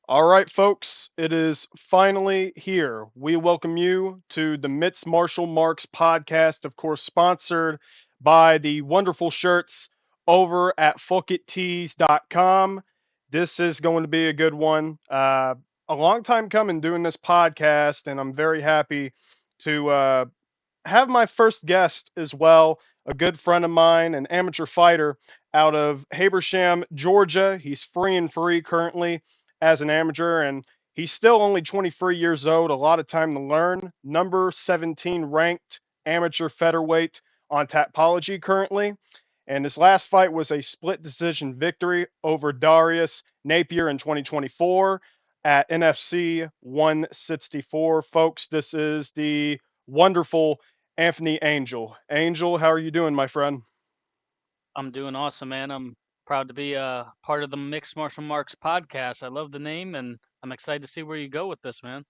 All right, folks, it is finally here. We welcome you to the Mixed Martial Marks podcast, of course, sponsored by the wonderful shirts over at fuckittees.com. This is going to be a good one. A long time coming doing this podcast, and I'm very happy to have my first guest as well, a good friend of mine, an amateur fighter out of Habersham, Georgia. He's free and free currently as an amateur, and he's still only 23 years old. A lot of time to learn. Number 17 ranked amateur featherweight on Tapology currently. And his last fight was a split decision victory over Darius Napier in 2024 at NFC 164. Folks, this is the wonderful Anthony Angell. Angell, how are you doing, my friend? I'm doing awesome, man. I'm proud to be a part of the Mixed Martial Marks podcast. I love the name, and I'm excited to see where you go with this, man.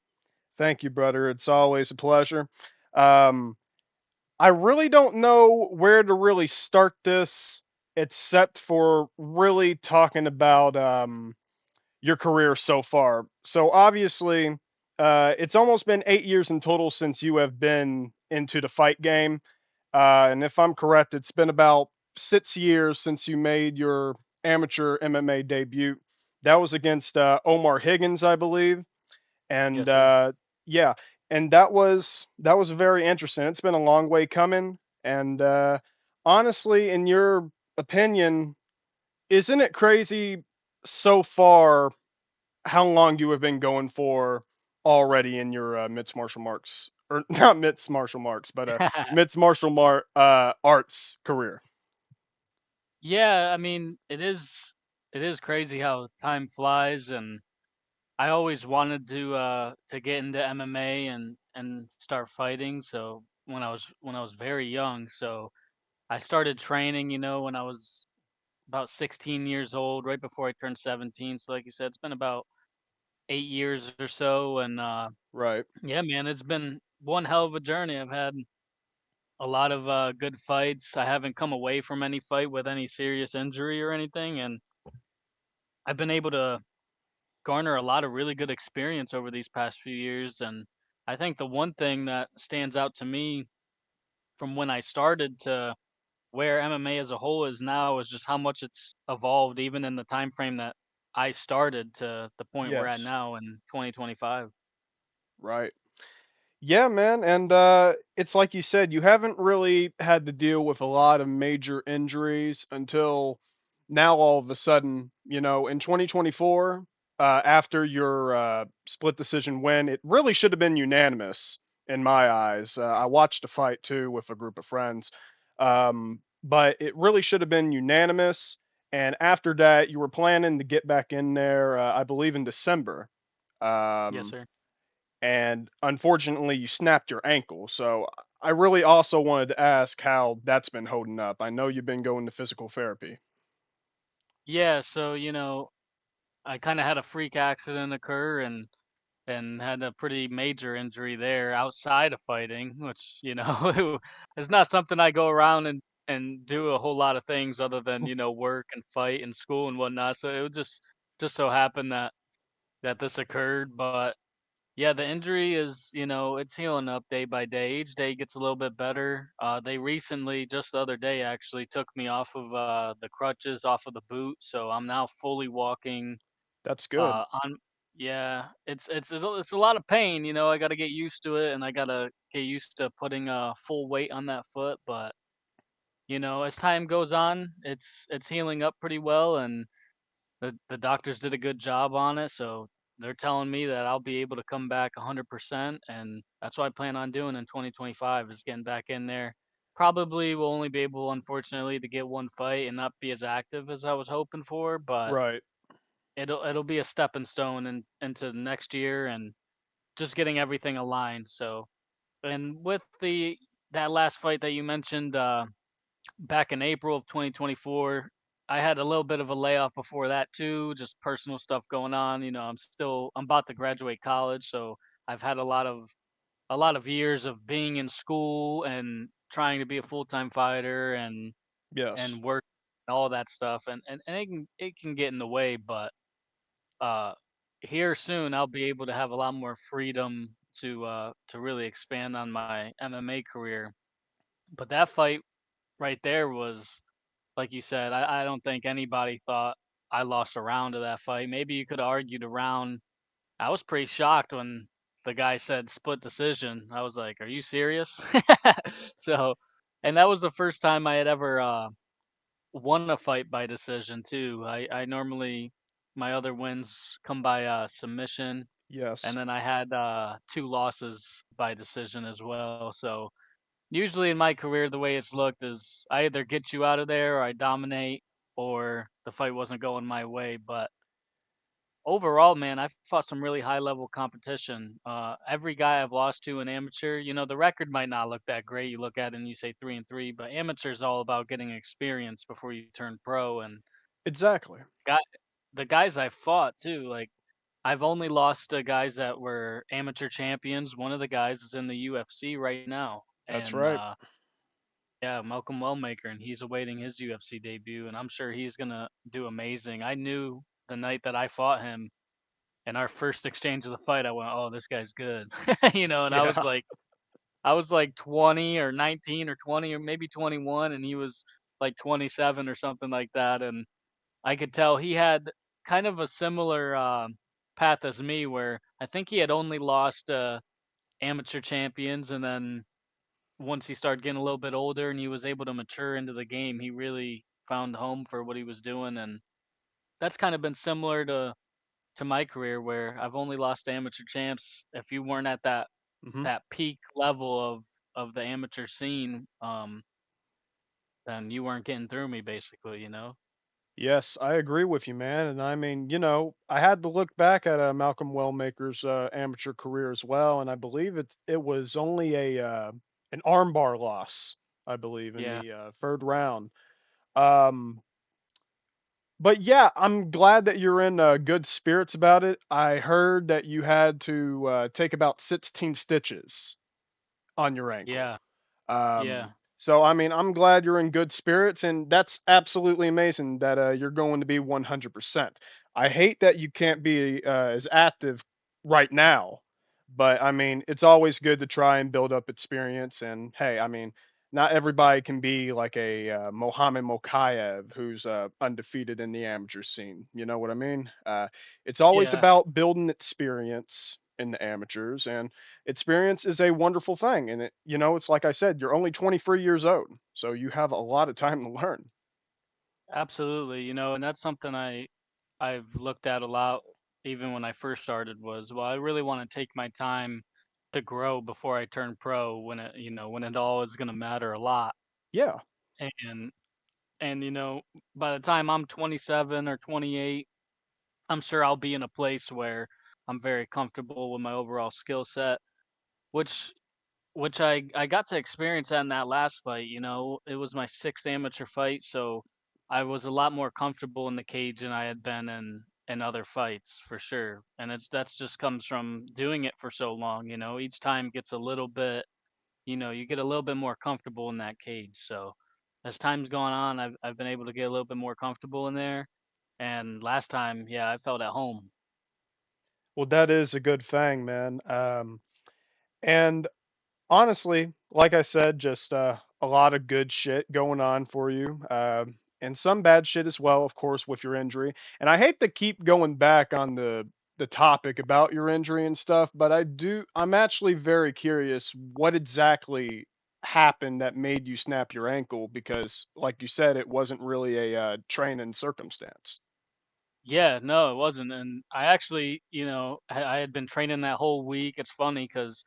Thank you, brother. It's always a pleasure. Um, I really don't know where to really start this, except for really talking about your career so far. So obviously, it's almost been 8 years in total since you have been into the fight game. And if I'm correct, it's been about 6 years since you made your amateur MMA debut. That was against Omar Higgins, I believe. And Yes, sir. yeah, and that was very interesting. It's been a long way coming. And honestly, in your opinion, isn't it crazy so far how long you have been going for already in your mixed martial marks, or not mixed martial marks, but arts career? Yeah, I mean, it is crazy how time flies, and I always wanted to get into MMA and start fighting. So when I was very young, so I started training, when I was about 16 years old, right before I turned 17. So like you said, it's been about 8 years or so, and Right. yeah, man, it's been one hell of a journey. I've had a lot of good fights. I haven't come away from any fight with any serious injury or anything, and I've been able to garner a lot of really good experience over these past few years. And I think the one thing that stands out to me from when I started to where MMA as a whole is now is just how much it's evolved, even in the time frame that I started to the point we're at Yes. now in 2025. Right. Yeah, man, and it's like you said, you haven't really had to deal with a lot of major injuries until now. All of a sudden, in 2024, after your split decision win, it really should have been unanimous in my eyes. I watched the fight too with a group of friends, but it really should have been unanimous. And after that, you were planning to get back in there, I believe, in December. Yes, Um, sir. and unfortunately you snapped your ankle. So I really also wanted to ask how that's been holding up. I know you've been going to physical therapy. Yeah, so I kind of had a freak accident occur and had a pretty major injury there outside of fighting, which it's not something I go around and do a whole lot of things other than work and fight and school and whatnot. So it was just so happened that this occurred, but yeah, the injury is, it's healing up day by day. Each day gets a little bit better. They recently, just the other day, actually took me off of the crutches, off of the boot, so I'm now fully walking. That's good. On Yeah, it's a lot of pain. I got to get used to it, and I got to get used to putting full weight on that foot. But as time goes on, it's healing up pretty well, and the doctors did a good job on it, so they're telling me that I'll be able to come back 100%, and that's what I plan on doing in 2025 is getting back in there. Probably will only be able, unfortunately, to get one fight and not be as active as I was hoping for, but Right. it'll be a stepping stone into next year and just getting everything aligned. So, and with the that last fight that you mentioned, back in April of 2024. I had a little bit of a layoff before that too, just personal stuff going on. I'm about to graduate college, so I've had a lot of years of being in school and trying to be a full-time fighter Yes. and work and all that stuff, and it can get in the way. But uh here soon I'll be able to have a lot more freedom to really expand on my MMA career. But that fight right there was, like you said, I don't think anybody thought I lost a round of that fight. Maybe you could have argued a round. I was pretty shocked when the guy said split decision. I was like, "Are you serious?" So, and that was the first time I had ever won a fight by decision too. I normally my other wins come by submission, and Yes. then I had two losses by decision as well. So usually in my career, the way it's looked is I either get you out of there, or I dominate, or the fight wasn't going my way. But overall, man, I've fought some really high level competition. Every guy I've lost to in amateur, the record might not look that great. You look at it and you say 3-3, but amateur is all about getting experience before you turn pro. And Exactly. guy, the guys I fought too, like I've only lost to guys that were amateur champions. One of the guys is in the UFC right now, That's and right. yeah, Malcolm Wellmaker, and he's awaiting his UFC debut, and I'm sure he's gonna do amazing. I knew the night that I fought him in our first exchange of the fight, I went, "Oh, this guy's good," and Yeah. I was like 20 or 19 or 20 or maybe 21, and he was like 27 or something like that, and I could tell he had kind of a similar path as me, where I think he had only lost amateur champions, and then once he started getting a little bit older and he was able to mature into the game, he really found home for what he was doing, and that's kind of been similar to my career, where I've only lost to amateur champs. If you weren't at Hmm. that peak level of the amateur scene, then you weren't getting through me, basically. Yes, I agree with you, man. And I mean, I had to look back at Malcolm Wellmaker's amateur career as well, and I believe it was only a an armbar loss, I believe, in Yeah, the third round. Um, but yeah, I'm glad that you're in good spirits about it. I heard that you had to take about 16 stitches on your ankle. yeah, Um, yeah, so I mean, I'm glad you're in good spirits, and that's absolutely amazing that you're going to be 100%. I hate that you can't be as active right now, but I mean, it's always good to try and build up experience. And hey, I mean, not everybody can be like a Mohammed Mokayev who's undefeated in the amateur scene. You know what I mean? It's always yeah. about building experience in the amateurs, and experience is a wonderful thing. And it's like I said, you're only 23 years old, so you have a lot of time to learn. Absolutely, and that's something I've looked at a lot even when I first started was, well, I really want to take my time to grow before I turn pro, when it all is going to matter a lot. Yeah. And by the time I'm 27 or 28, I'm sure I'll be in a place where I'm very comfortable with my overall skill set, which which I got to experience that in that last fight. It was my sixth amateur fight, so I was a lot more comfortable in the cage than I had been in other fights for sure. And that's just comes from doing it for so long. Each time gets a little bit, you get a little bit more comfortable in that cage. So as time's gone on, I've been able to get a little bit more comfortable in there. And last time, yeah, I felt at home. Well, that is a good thing, man. And honestly, like I said, just a lot of good shit going on for you. And some bad shit as well, of course, with your injury. And I hate to keep going back on the topic about your injury and stuff, but I'm actually very curious what exactly happened that made you snap your ankle, because like you said, it wasn't really a training circumstance. Yeah, no, it wasn't. And I actually, I had been training that whole week. It's funny because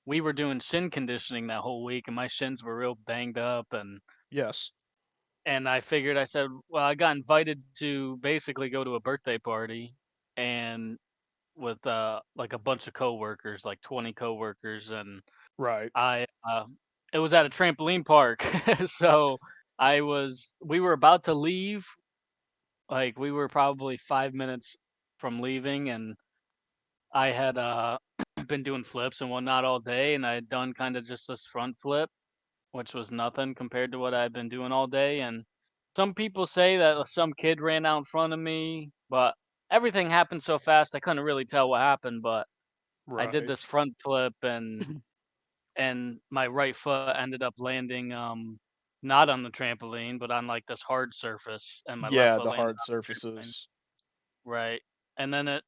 we were doing shin conditioning that whole week, and my shins were real banged up. Yes. And I figured, I said, well, I got invited to basically go to a birthday party, and with like a bunch of coworkers, like 20 coworkers, and Right. I it was at a trampoline park. So we were about to leave, like we were probably 5 minutes from leaving, and I had been doing flips and whatnot all day, and I had done kind of just this front flip, which was nothing compared to what I'd been doing all day. And some people say that some kid ran out in front of me, but everything happened so fast I couldn't really tell what happened, but I did Right. this front flip and my right foot ended up landing not on the trampoline, but on like this hard surface, and my left Yeah, foot the landed hard on the trampoline. surfaces. Right. And then it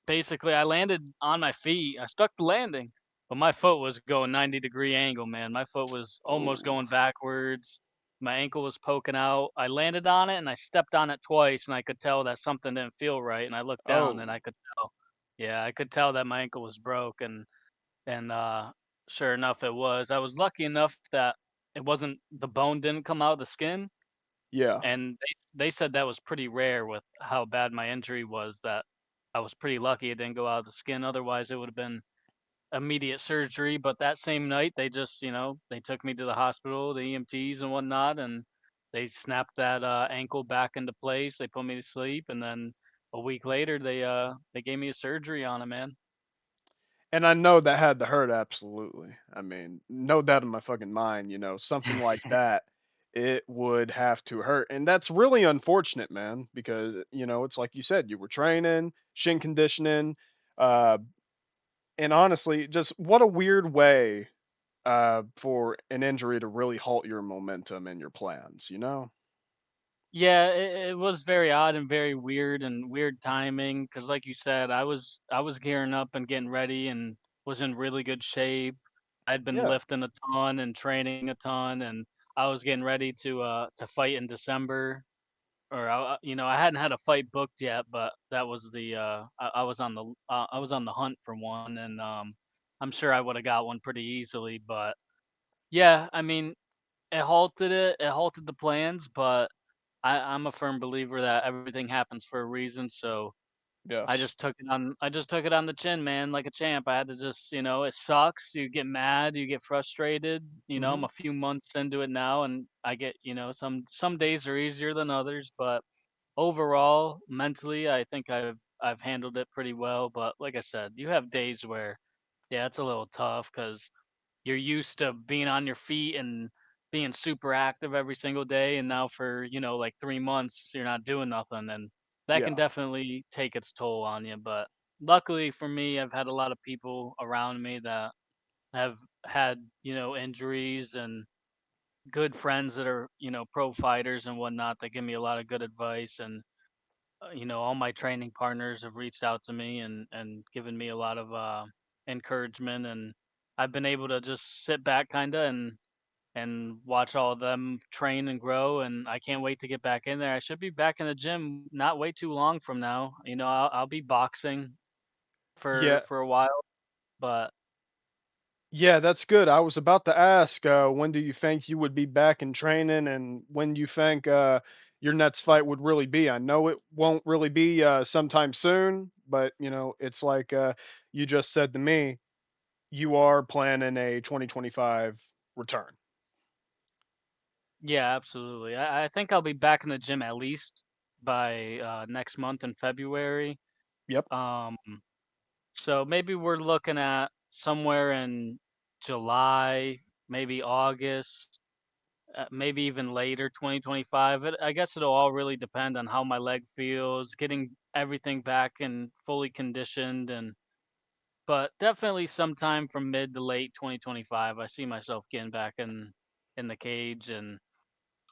basically I landed on my feet. I stuck the landing, but my foot was going 90-degree angle, man. My foot was almost Oh, going backwards. My ankle was poking out. I landed on it and I stepped on it twice and I could tell that something didn't feel right and I looked down and oh, I could tell. Yeah, I could tell that my ankle was broke and sure enough it was. I was lucky enough that it wasn't the bone didn't come out of the skin, yeah. and they said that was pretty rare with how bad my injury was, that I was pretty lucky it didn't go out of the skin, otherwise it would have been immediate surgery, but that same night, they just, they took me to the hospital, the EMTs and whatnot, and they snapped that, ankle back into place, they put me to sleep, and then a week later, they gave me a surgery on it, man. And I know that had to hurt absolutely. I mean, no doubt in my fucking mind, something like that, it would have to hurt. And that's really unfortunate, man, because, it's like you said, you were training, shin conditioning, uh, and honestly, just what a weird way for an injury to really halt your momentum and your plans, you know? Yeah, it was very odd and very weird and weird timing because, like you said, I was gearing up and getting ready and was in really good shape. I'd been Yeah. lifting a ton and training a ton, and I was getting ready to fight in December. Or I hadn't had a fight booked yet, but that was I was on the hunt for one, and I'm sure I would have got one pretty easily. But yeah, I mean, it halted the plans, but I'm a firm believer that everything happens for a reason, so Yes. I just took it on the chin, man, like a champ. I had to just, it sucks. You get mad, you get frustrated. I'm Hmm. a few months into it now and I get, some days are easier than others, but overall, mentally, I think I've handled it pretty well, but like I said, you have days where yeah, it's a little tough cuz you're used to being on your feet and being super active every single day, and now for like 3 months you're not doing nothing, and that can Yeah. definitely take its toll on you. But luckily for me, I've had a lot of people around me that have had injuries, and good friends that are pro fighters and whatnot that give me a lot of good advice, and all my training partners have reached out to me and given me a lot of encouragement, and I've been able to just sit back kind of and watch all of them train and grow, and I can't wait to get back in there. I should be back in the gym not way too long from now. I'll be boxing for Yeah. for a while, but Yeah, that's good. I was about to ask, when do you think you would be back in training and when you think your next fight would really be? I know it won't really be sometime soon, but it's like you just said to me, you are planning a 2025 return. yeah, absolutely. I think I'll be back in the gym at least by next month in February. Yep. Um, So maybe we're looking at somewhere in July, maybe August, maybe even later, 2025. I guess it'll all really depend on how my leg feels, getting everything back and fully conditioned, and but definitely sometime from mid to late 2025, I see myself getting back in the cage and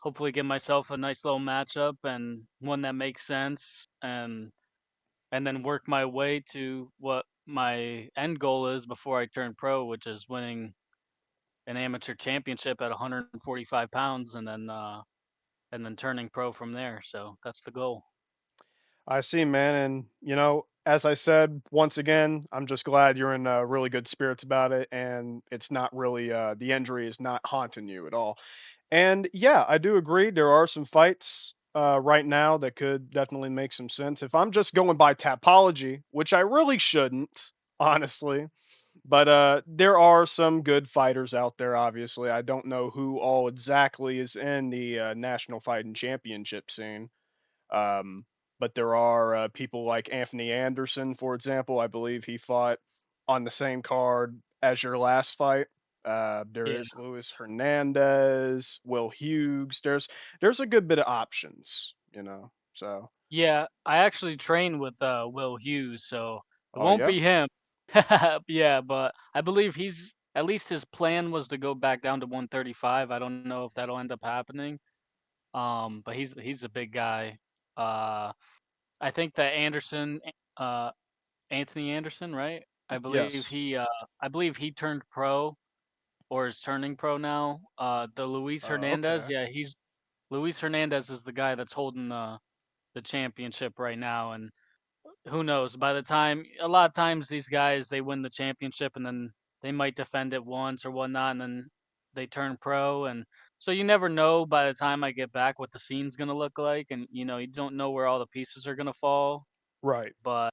hopefully give myself a nice little matchup and one that makes sense, and then work my way to what my end goal is before I turn pro, which is winning an amateur championship at 145 pounds, and then turning pro from there. So that's the goal. I see, man. And, as I said, once again, I'm just glad you're in really good spirits about it. And it's not really, the injury is not haunting you at all. And yeah, I do agree. There are some fights right now that could definitely make some sense. If I'm just going by Tapology, which I really shouldn't, honestly, but there are some good fighters out there, obviously. I don't know who all exactly is in the National Fighting Championship scene. Um, but there are people like Anthony Anderson, for example. I believe he fought on the same card as your last fight. There Yeah. is Luis Hernandez, Will Hughes. There's a good bit of options. So, Yeah, I actually train with Will Hughes, so it oh won't yeah, be him. Yeah, but I believe he's at least his plan was to go back down to 135. I don't know if that'll end up happening. But he's a big guy. Uh, I think that Anthony Anderson, right? yes, I believe he turned pro or is turning pro now. The Luis Hernandez, okay, yeah, he's Luis Hernandez is the guy that's holding the championship right now, and who knows? By the time a lot of times these guys they win the championship and then they might defend it once or whatnot, and then they turn pro, and so you never know by the time I get back what the scene's gonna look like, and you don't know where all the pieces are gonna fall. right, But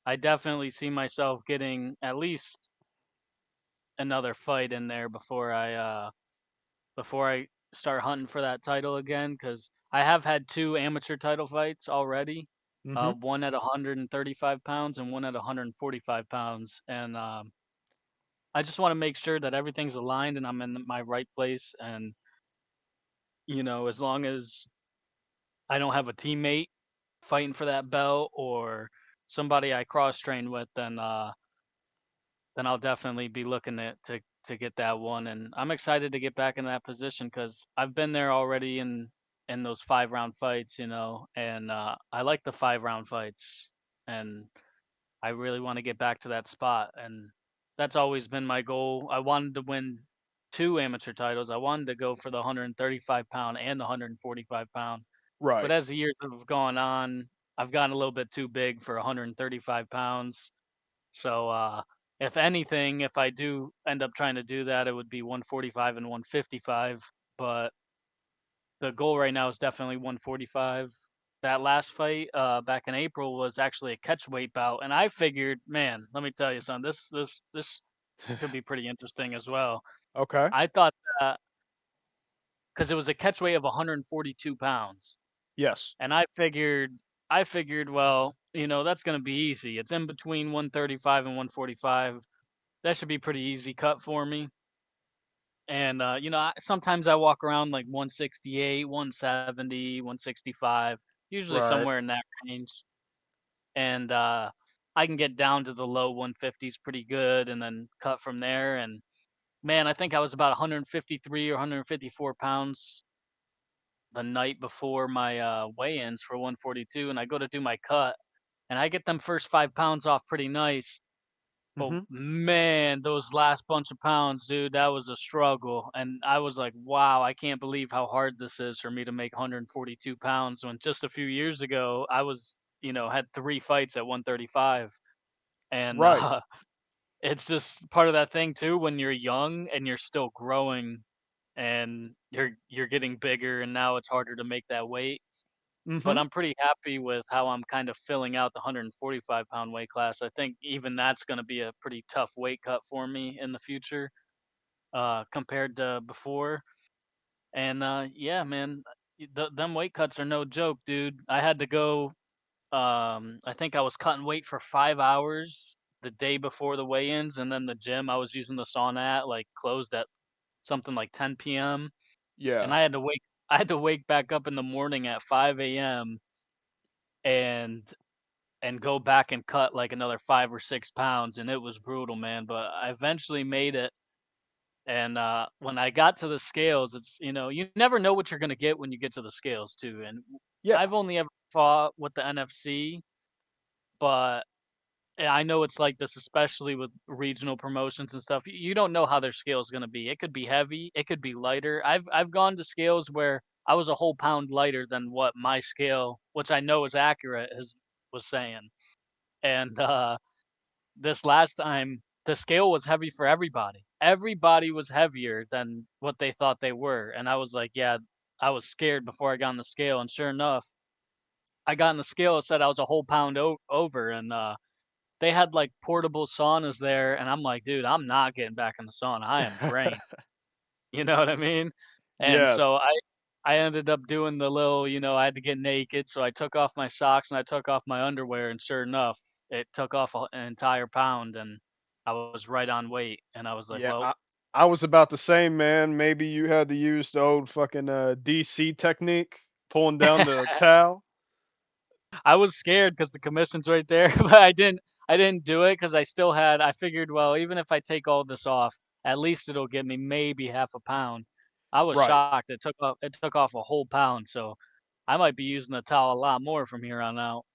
I definitely see myself getting at least another fight in there before I start hunting for that title again, because I have had two amateur title fights already. mm-hmm, One at 135 pounds and one at 145 pounds, and I just want to make sure that everything's aligned and I'm in my right place. And as long as I don't have a teammate fighting for that belt or somebody I cross train with, then I'll definitely be looking to get that one. And I'm excited to get back in that position because I've been there already in those 5 round fights, and I like the 5 round fights, and I really want to get back to that spot. And that's always been my goal. I wanted to win two amateur titles. I wanted to go for the 135-pound and the 145-pound. But right, as the years have gone on, I've gotten a little bit too big for 135 pounds. So, if anything, if I do end up trying to do that, it would be 145 and 155. But the goal right now is definitely 145. That last fight, back in April, was actually a catchweight bout, and I figured, man, let me tell you something. This could be pretty interesting as well. okay, I thought that because it was a catchweight of 142 pounds, yes, and I figured, well, that's gonna be easy. It's in between 135 and 145. That should be pretty easy cut for me. And sometimes I walk around like 168, 170, 165, usually right, somewhere in that range. And I can get down to the low 150s pretty good and then cut from there. And man, I think I was about 153 or 154 pounds the night before my weigh-ins for 142, and I go to do my cut, and I get them first 5 pounds off pretty nice. But mm-hmm, man, those last bunch of pounds, dude, that was a struggle. And I was like, wow, I can't believe how hard this is for me to make 142 pounds when just a few years ago I was, had 3 fights at 135. And right, it's just part of that thing too when you're young and you're still growing and you're getting bigger and now it's harder to make that weight. But mm-hmm, I'm pretty happy with how I'm kind of filling out the 145-pound weight class. I think even that's going to be a pretty tough weight cut for me in the future, compared to before. And yeah, man, them weight cuts are no joke, dude. I had to go. I think I was cutting weight for 5 hours the day before the weigh-ins, and then the gym I was using the sauna at like closed at something like 10 p.m. And yeah, I had to wake back up in the morning at 5 a.m. and go back and cut like another 5 or 6 pounds, and it was brutal, man. But I eventually made it. And when I got to the scales, it's you never know what you're gonna get when you get to the scales too. And yeah, I've only ever fought with the NFC, but I know it's like this, especially with regional promotions and stuff. You don't know how their scale is gonna be. It could be heavy, it could be lighter. I've gone to scales where I was a whole pound lighter than what my scale, which I know is accurate, was saying. And this last time, the scale was heavy for everybody. Everybody was heavier than what they thought they were. And I was like, yeah, I was scared before I got on the scale. And sure enough, I got on the scale. It said I was a whole pound over. And they had like portable saunas there. And I'm like, dude, I'm not getting back in the sauna. I am drained. You know what I mean? And so yes, I ended up doing the little, I had to get naked, so I took off my socks and I took off my underwear, and sure enough, it took off an entire pound, and I was right on weight. And I was like, yeah. well, I was about to say, man, maybe you had to use the old fucking DC technique, pulling down the towel. I was scared because the commission's right there, but I didn't do it because I figured, well, even if I take all this off, at least it'll give me maybe half a pound. I was Right. shocked. It took off a whole pound, so I might be using the towel a lot more from here on out.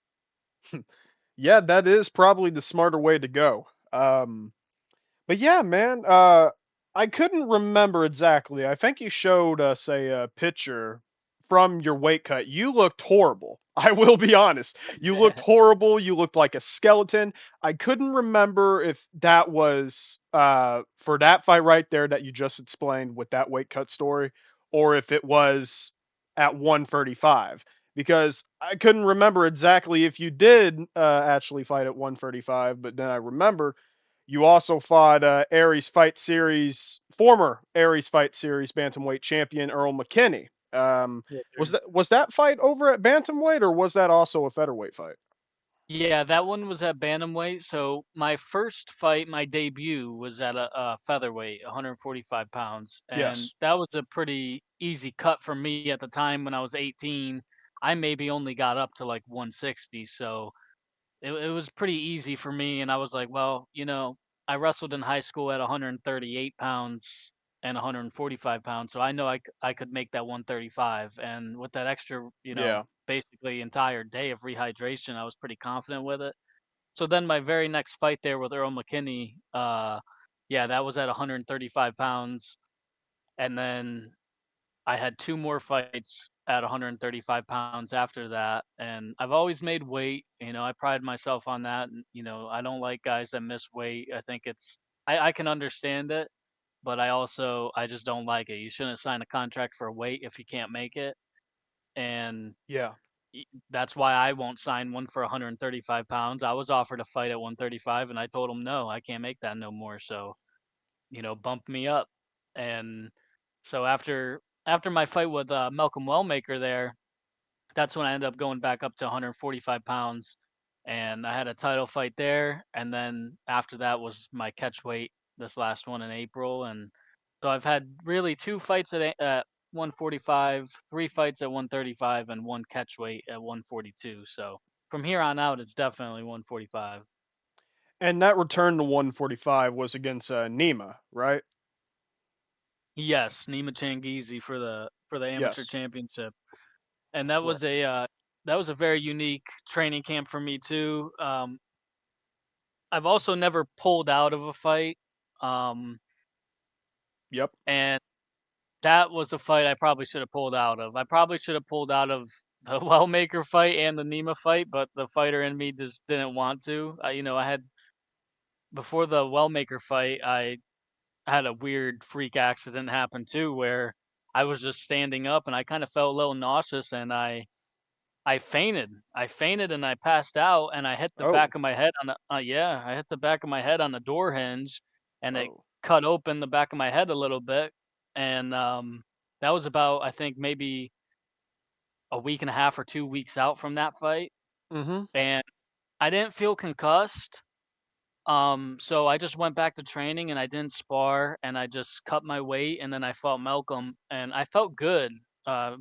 Yeah, that is probably the smarter way to go. But yeah, man, I couldn't remember exactly. I think you showed us a picture from your weight cut. You looked horrible. I will be honest. You looked horrible. You looked like a skeleton. I couldn't remember if that was for that fight right there that you just explained with that weight cut story, or if it was at 135. Because I couldn't remember exactly if you did actually fight at 135, but then I remembered you also fought Aries Fight Series, former Aries Fight Series bantamweight champion Earl McKinney. Yes, Was sir. that fight over at bantamweight, or was that also a featherweight fight? Yeah, that one was at bantamweight. So my first fight, my debut, was at a featherweight, 145 pounds, and Yes. that was a pretty easy cut for me at the time when I was 18. I maybe only got up to like 160, so it was pretty easy for me. And I was like, well, I wrestled in high school at 138 pounds and 145 pounds, so I know I could make that 135. And with that extra, Yeah. basically entire day of rehydration, I was pretty confident with it. So then my very next fight there with Earl McKinney, yeah, that was at 135 pounds, and then I had two more fights at 135 pounds after that, and I've always made weight. I pride myself on that. And, I don't like guys that miss weight. I think I can understand it, but I just don't like it. You shouldn't sign a contract for weight if you can't make it, and Yeah. that's why I won't sign one for 135 pounds. I was offered a fight at 135, and I told him no, I can't make that no more. So bump me up. And so after my fight with Malcolm Wellmaker there, that's when I ended up going back up to 145 pounds, and I had a title fight there. And then after that was my catch weight, this last one in April. And so I've had really two fights at 145, three fights at 135, and one catch weight at 142. So from here on out, it's definitely 145. And that return to 145 was against Nima, right? Yes, Nima Changizi for the amateur Yes. championship. And that Right. was a very unique training camp for me too. I've also never pulled out of a fight, um, Yep. and that was a fight I probably should have pulled out of. I probably should have pulled out of the Wellmaker fight and the Nima fight, but the fighter in me just didn't want to. I had before the Wellmaker fight, I had a weird freak accident happen too, where I was just standing up and I kind of felt a little nauseous, and I fainted. I fainted and I passed out, and I hit the Oh. back of my head on the yeah, I hit the back of my head on the door hinge, and it Oh. cut open the back of my head a little bit. And that was about, I think, maybe a week and a half or 2 weeks out from that fight. Mm-hmm. And I didn't feel concussed. So I just went back to training and I didn't spar and I just cut my weight, and then I fought Malcolm and I felt good.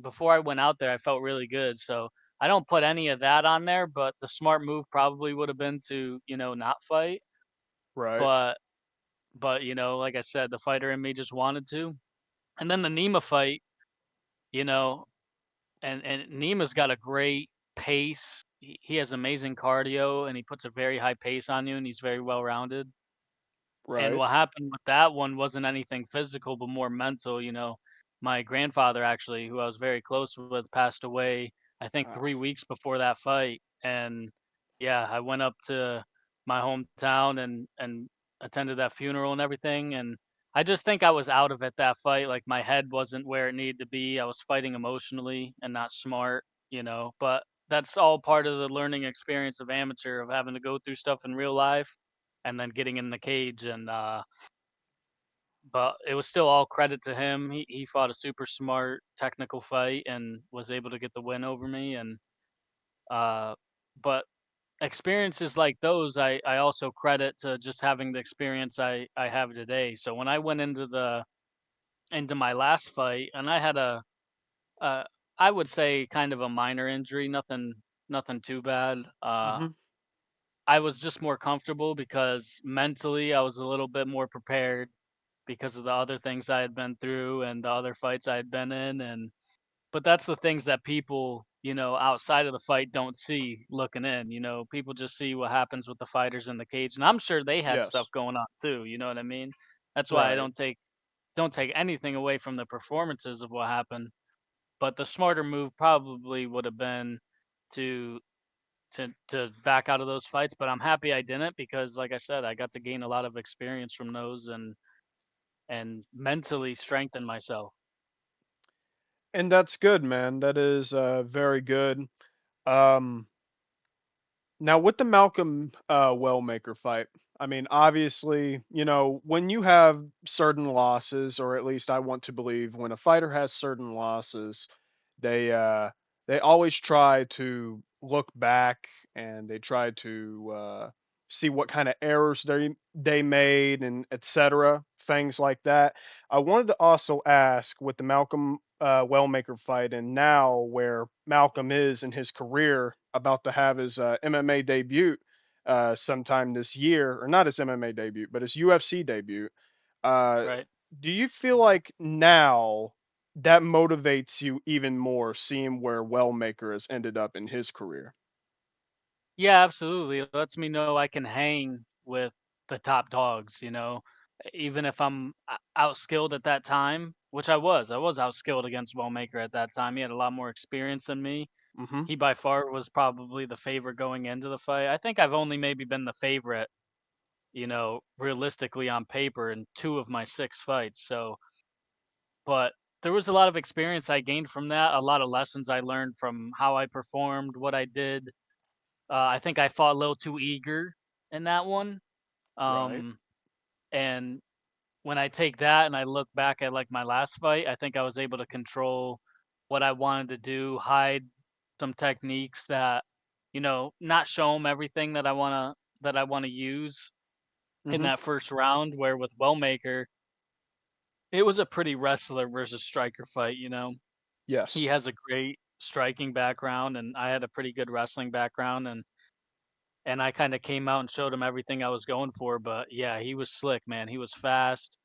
Before I went out there, I felt really good. So I don't put any of that on there, but the smart move probably would have been to, not fight. Right. But like I said, the fighter in me just wanted to. And then the Nima fight, you know, and Nima's got a great pace. He has amazing cardio and he puts a very high pace on you, and he's very well rounded. And Right. what happened with that one wasn't anything physical, but more mental. My grandfather, actually, who I was very close with, passed away, I think, Oh. 3 weeks before that fight. And yeah, I went up to my hometown and attended that funeral and everything. And I just think I was out of it that fight. Like my head wasn't where it needed to be. I was fighting emotionally and not smart. But that's all part of the learning experience of amateur, of having to go through stuff in real life and then getting in the cage. And but it was still all credit to him. He fought a super smart technical fight and was able to get the win over me. And uh but experiences like those, I also credit to just having the experience I have today. So when I went into my last fight, and I had a I would say kind of a minor injury, nothing nothing too bad. Mhm. I was just more comfortable because mentally I was a little bit more prepared because of the other things I had been through and the other fights I had been in. And but that's the things that people, outside of the fight don't see looking in. People just see what happens with the fighters in the cage, and I'm sure they had stuff Yes. going on too. You know what I mean? That's why I Right. don't take anything away from the performances of what happened. But the smarter move probably would have been to to back out of those fights. But I'm happy I didn't because, like I said, I got to gain a lot of experience from those and mentally strengthen myself. And that's good, man. That is very good. Um, Now with the Malcolm Wellmaker fight, I mean, obviously, when you have certain losses, or at least I want to believe when a fighter has certain losses, they uh they always try to look back and they try to see what kind of errors they made and etc. Things like that. I wanted to also ask with the Malcolm Wellmaker fight, and now where Malcolm is in his career, about to have his MMA debut sometime this year, or not his MMA debut, but his UFC debut. Uh, Right. do you feel like now that motivates you even more, seeing where Wellmaker has ended up in his career? Yeah, absolutely. It lets me know I can hang with the top dogs, even if I'm outskilled at that time, which I was. I was outskilled against Wellmaker at that time. He had a lot more experience than me. Hmm. He by far was probably the favorite going into the fight. I think I've only maybe been the favorite, realistically on paper in 2 of my 6 fights. But there was a lot of experience I gained from that, a lot of lessons I learned from how I performed, what I did. I think I fought a little too eager in that one. Right. Um, and when I take that and I look back at like my last fight, I think I was able to control what I wanted to do, hide some techniques that, not show them everything that I wanna use in Hmm. that first round. Where with Wellmaker, it was a pretty wrestler versus striker fight. He Yes. has a great striking background, and I had a pretty good wrestling background, and I kinda came out and showed him everything I was going for. But yeah, he was slick, man. He was fast,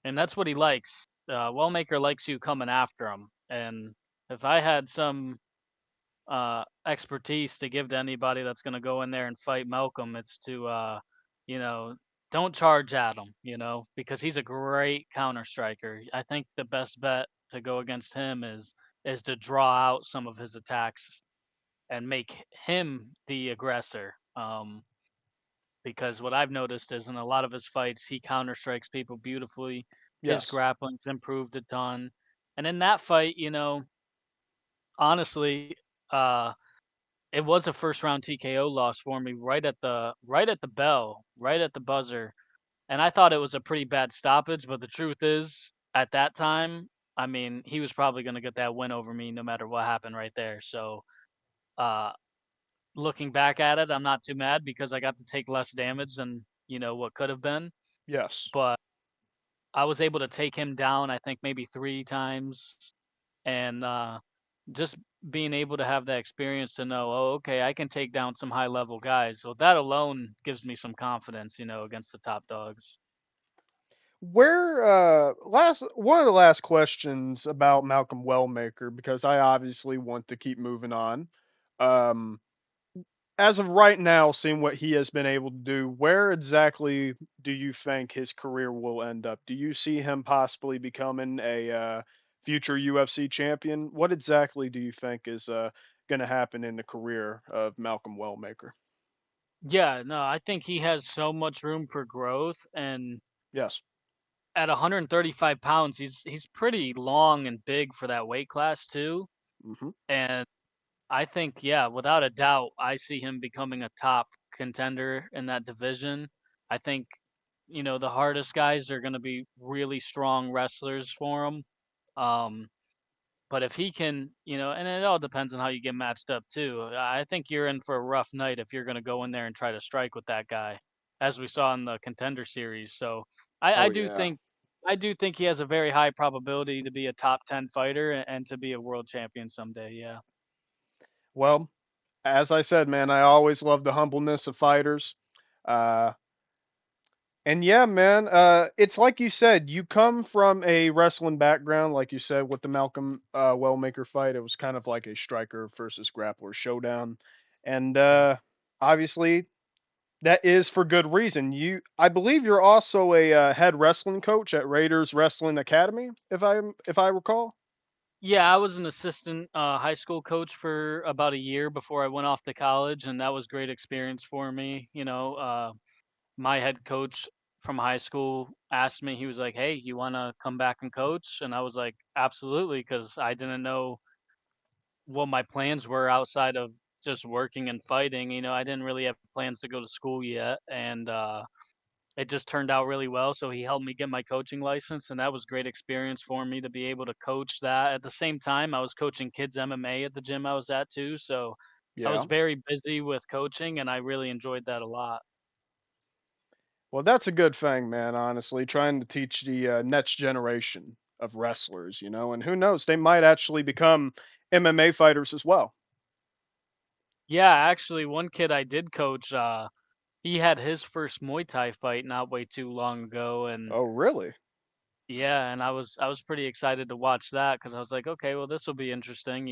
and that's what he likes. Wellmaker likes you coming after him, and if I had some expertise to give to anybody that's gonna go in there and fight Malcolm, it's to you know, don't charge at him, because he's a great counter striker. I think the best bet to go against him is to draw out some of his attacks and make him the aggressor. Because what I've noticed is in a lot of his fights, he counter strikes people beautifully. His Yes. grappling's improved a ton. And in that fight, honestly, uh, it was a first round TKO loss for me right at the bell, right at the buzzer. And I thought it was a pretty bad stoppage, but the truth is, at that time, I mean, he was probably going to get that win over me no matter what happened right there. So, uh, looking back at it, I'm not too mad because I got to take less damage than, what could have been. Yes. But I was able to take him down, I think maybe 3 times, and, just being able to have that experience to know, "Oh, okay, I can take down some high level guys." So that alone gives me some confidence, against the top dogs. Where last one of the last questions about Malcolm Wellmaker, because I obviously want to keep moving on. Um, as of right now, seeing what he has been able to do, where exactly do you think his career will end up? Do you see him possibly becoming a future UFC champion? What exactly do you think is going to happen in the career of Malcolm Wellmaker? Yeah, no, I think he has so much room for growth, and Yes. at 135 pounds, he's pretty long and big for that weight class too, Hmm. and I think, yeah, without a doubt, I see him becoming a top contender in that division. I think, the hardest guys are going to be really strong wrestlers for him. Um, but if he can, and it all depends on how you get matched up too. I think you're in for a rough night if you're going to go in there and try to strike with that guy, as we saw in the contender series. So I, Oh I do yeah. think. I do think he has a very high probability to be a top 10 fighter and to be a world champion someday. Yeah. Well, as I said, man, I always love the humbleness of fighters. Uh, and yeah, man, it's like you said, you come from a wrestling background, like you said, with the Malcolm Wellmaker fight. It was kind of like a striker versus grappler showdown. And Right. obviously, that is for good reason. I believe you're also a head wrestling coach at Raiders Wrestling Academy, if I recall. Yeah, I was an assistant high school coach for about a year before I went off to college, and that was great experience for me. My head coach from high school asked me, he was like, "Hey, you want to come back and coach?" And I was like, "Absolutely," because I didn't know what my plans were outside of just working and fighting. I didn't really have plans to go to school yet, and it just turned out really well. So he helped me get my coaching license, and that was great experience for me to be able to coach that. At the same time, I was coaching kids MMA at the gym I was at too, so I was Yeah. very busy with coaching, and I really enjoyed that a lot. Well, that's a good thing, man, honestly, trying to teach the next generation of wrestlers, and who knows, they might actually become MMA fighters as well. Yeah, actually, one kid I did coach, he had his first Muay Thai fight not way too long ago, and Oh, really? yeah, and I was pretty excited to watch that because I was like, okay, well, this will be interesting.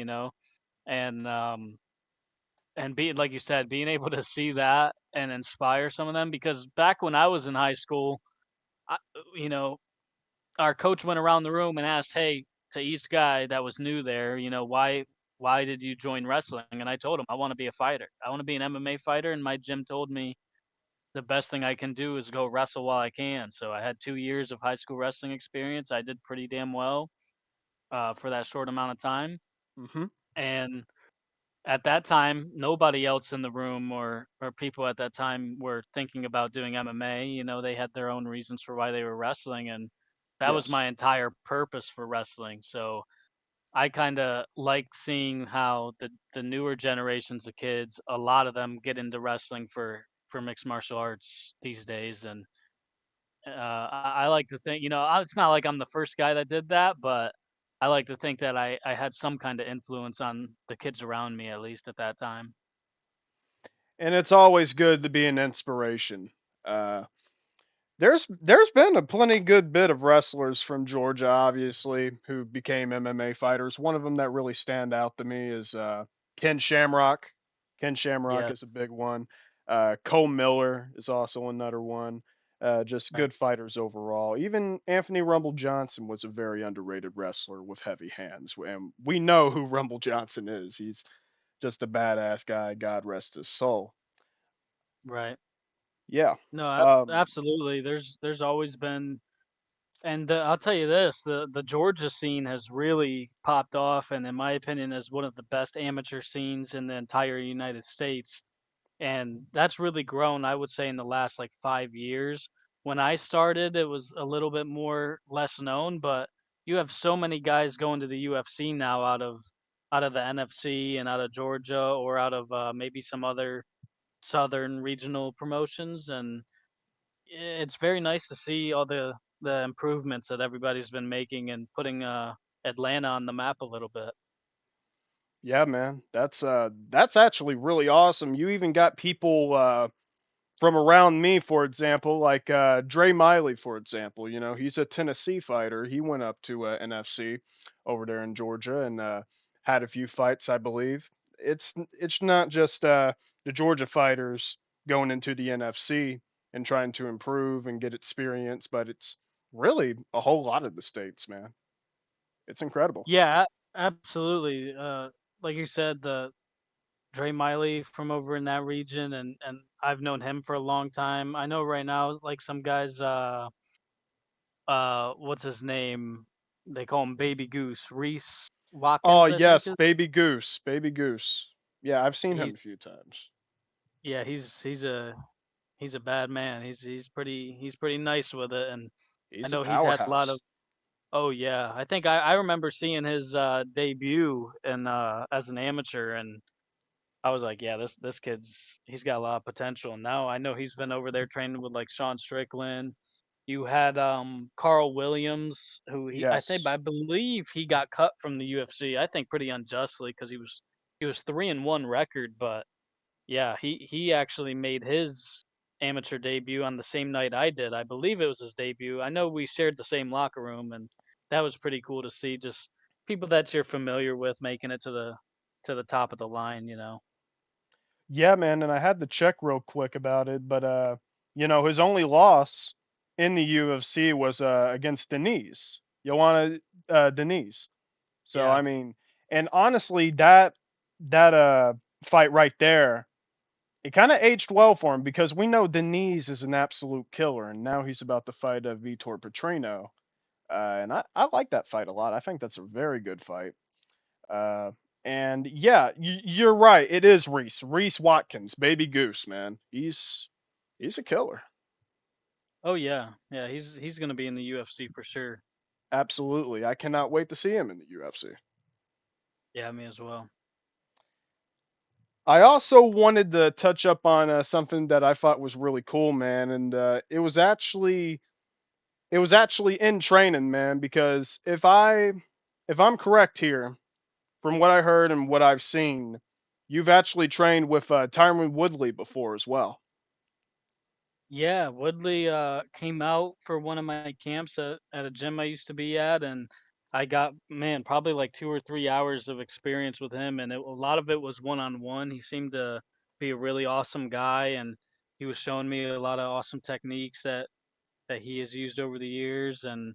And being like you said, being able to see that and inspire some of them, because back when I was in high school, I, you know, our coach went around the room and asked, "Hey," to each guy that was new there, why did you join wrestling? And I told him, I want to be a fighter. I want to be an MMA fighter. And my gym told me the best thing I can do is go wrestle while I can. So I had 2 years of high school wrestling experience. I did pretty damn well for that short amount of time. Hmm. And at that time, nobody else in the room or people at that time were thinking about doing MMA. They had their own reasons for why they were wrestling, and that was Yes. my entire purpose for wrestling. So I kind of like seeing how the newer generations of kids, a lot of them get into wrestling for mixed martial arts these days, and I like to think, it's not like I'm the first guy that did that, but I like to think that I had some kind of influence on the kids around me, at least at that time. And it's always good to be an inspiration. Uh, there's been a plenty good bit of wrestlers from Georgia, obviously, who became MMA fighters. One of them that really stand out to me is Ken Shamrock. Ken Shamrock Yes, is a big one. Cole Miller is also another one. Just right, good fighters overall. Even Anthony Rumble Johnson was a very underrated wrestler with heavy hands, and we know who Rumble Johnson is. He's just a badass guy. God rest his soul. right. Yeah. No, Um, absolutely. There's always been, and I'll tell you this: the Georgia scene has really popped off, and in my opinion, is one of the best amateur scenes in the entire United States. And that's really grown, I would say, in the last like 5 years. When I started, it was a little bit more less known, but you have so many guys going to the UFC now out of the NFC and out of Georgia or out of maybe some other southern regional promotions, and it's very nice to see all the improvements that everybody's been making and putting Atlanta on the map a little bit. yeah, man. That's actually really awesome. You even got people from around me, for example, like Dre Miley, for example. He's a Tennessee fighter. He went up to NFC over there in Georgia and had a few fights, I believe. It's not just the Georgia fighters going into the NFC and trying to improve and get experience, but it's really a whole lot of the states, man. It's incredible. Yeah, absolutely. Like you said, the Dre Miley from over in that region, and I've known him for a long time. I know right now, like some guys, what's his name? They call him Baby Goose, Reese Oh, Watkins, I think yes, is. Baby Goose, Baby Goose. Yeah, I've seen him He's a few times. yeah, he's a bad man. He's pretty nice with it, and I He's a know he's had a lot of. powerhouse. Oh yeah, I think I remember seeing his debut and as an amateur, and I was like, yeah, this he's got a lot of potential. And now I know he's been over there training with like Sean Strickland. You had Carl Williams, who I Yes. believe he got cut from the UFC. I think pretty unjustly because he was he was 3-1 record, but yeah, he actually made his amateur debut on the same night I did. I believe it was his debut. I know we shared the same locker room, and that was pretty cool to see. Just people that you're familiar with making it to the top of the line. You know. Yeah, man, and I had to check real quick about it, but his only loss in the UFC was against Denise, Joanna Denise. So I Yeah. mean, and honestly, that fight right there, it kind of aged well for him because we know Denise is an absolute killer, and now he's about to fight Vitor Petrino, and I like that fight a lot. I think that's a very good fight. Uh, and yeah, you're right. It is Reese Watkins, baby goose, man. He's a killer. Oh yeah, yeah. He's gonna be in the UFC for sure. Absolutely. I cannot wait to see him in the UFC. Yeah, me as well. I also wanted to touch up on something that I thought was really cool, man, and it was actually in training, man, because if I'm correct here, from what I heard and what I've seen, you've actually trained with Tyron Woodley before as well. Yeah, Woodley came out for one of my camps at a gym I used to be at, and I got, man, probably like 2 or 3 hours of experience with him, and a lot of it was one on one. He seemed to be a really awesome guy, and he was showing me a lot of awesome techniques that he has used over the years, and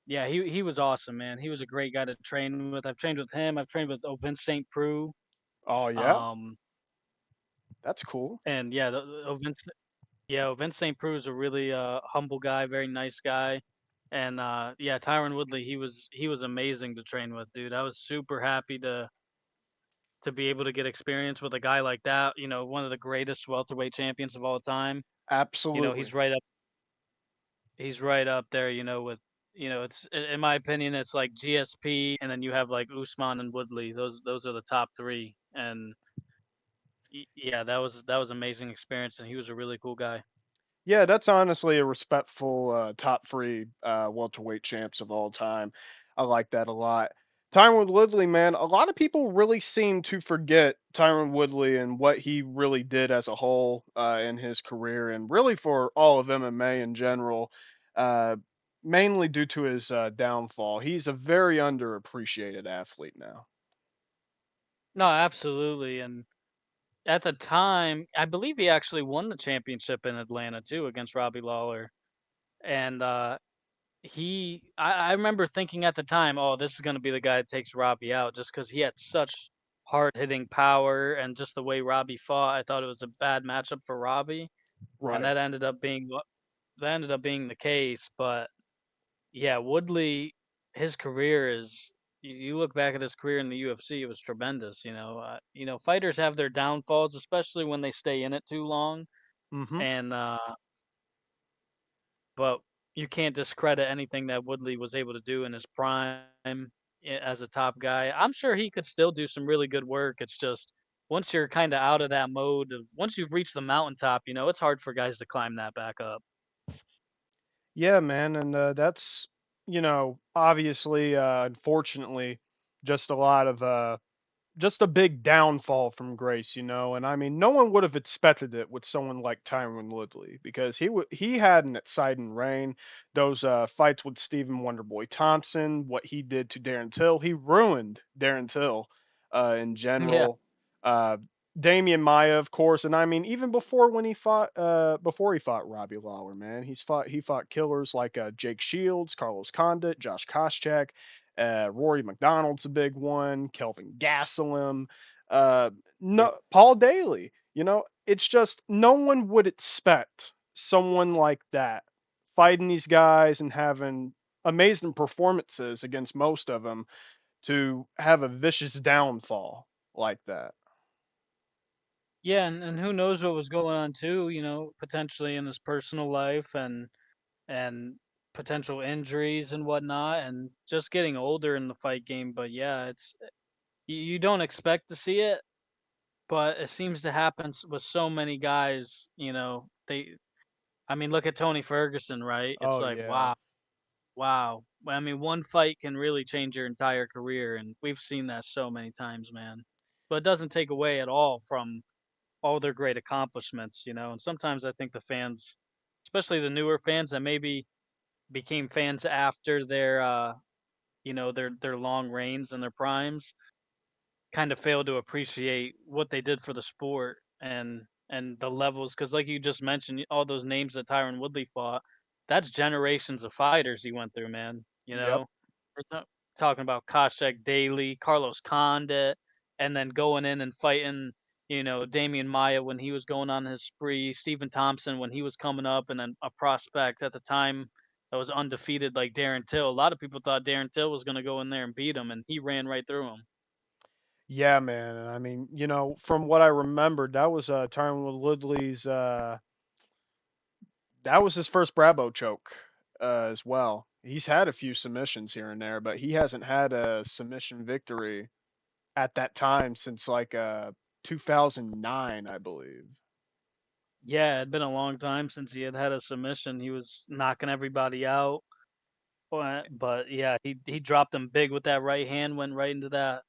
yeah, he was awesome, man. He was a great guy to train with. I've trained with him. I've trained with Vince St. Preux, Oh yeah, um, that's cool. and yeah, Vince. Yeah, well, Vince St. Preux is a really humble guy, very nice guy, and yeah, Tyron Woodley, he was amazing to train with, dude. I was super happy to be able to get experience with a guy like that. You know, one of the greatest welterweight champions of all time. You know, Absolutely. he's right up there. You know, with it's in my opinion, it's like GSP, and then you have like Usman and Woodley. Those are the top three, and yeah, that was amazing experience, and he was a really cool guy. Yeah, that's honestly a respectful top three welterweight champs of all time. I like that a lot. Tyron Woodley, man, a lot of people really seem to forget Tyron Woodley and what he really did as a whole in his career, and really for all of MMA in general, uh, mainly due to his downfall. He's a very underappreciated athlete now. No, absolutely, and at the time, I believe he actually won the championship in Atlanta too against Robbie Lawler. And I remember thinking at the time, oh, this is going to be the guy that takes Robbie out just because he had such hard hitting power and just the way Robbie fought. I thought it was a bad matchup for Robbie, and Right. that ended up being the case. But yeah, Woodley, his career is. You look back at his career in the UFC, it was tremendous. Fighters have their downfalls, especially when they stay in it too long. Mm-hmm. And but you can't discredit anything that Woodley was able to do in his prime as a top guy. I'm sure he could still do some really good work. It's just once you're kind of out of that mode of once you've reached the mountaintop, it's hard for guys to climb that back up. Yeah, man, and that's obviously, unfortunately, just a lot of just a big downfall from Grace, and I mean, no one would have expected it with someone like Tyron Woodley because he had an exciting reign. Those fights with Stephen Wonderboy Thompson, what he did to Darren Till, he ruined Darren Till in Yeah, general. Uh, Damian Maya, of course, and I mean, even before he fought Robbie Lawler, man, he fought killers like Jake Shields, Carlos Condit, Josh Koscheck. Rory McDonald's a big one. Kelvin Gastelum. Uh, yeah, no, Paul Daly. It's just no one would expect someone like that fighting these guys and having amazing performances against most of them to have a vicious downfall like that. yeah, and who knows what was going on too? Potentially in his personal life and potential injuries and whatnot, and just getting older in the fight game. But yeah, it's you don't expect to see it, but it seems to happen with so many guys. I mean, look at Tony Ferguson, right? It's Oh like, yeah. wow, wow. I mean, one fight can really change your entire career, and we've seen that so many times, man. but it doesn't take away at all from all their great accomplishments, you know. And sometimes I think the fans, especially the newer fans that maybe became fans after their their long reigns and their primes, kind of fail to appreciate what they did for the sport and the levels, because like you just mentioned, all those names that Tyron Woodley fought, that's generations of fighters he went through, man. You Yep. know, we're talking about Koscheck Daly, Carlos Condit, and then going in and fighting, Damian Maya when he was going on his spree, Stephen Thompson when he was coming up, and then a prospect at the time that was undefeated like Darren Till. A lot of people thought Darren Till was going to go in there and beat him, and he ran right through him. Yeah, man. I mean, from what I remembered, that was Tyron Woodley's. That was his first Bravo choke as well. He's had a few submissions here and there, but he hasn't had a submission victory at that time since like 2009, I believe. Yeah, it'd been a long time since he had had a submission. He was knocking everybody out, but yeah, he dropped him big with that right hand, went right into that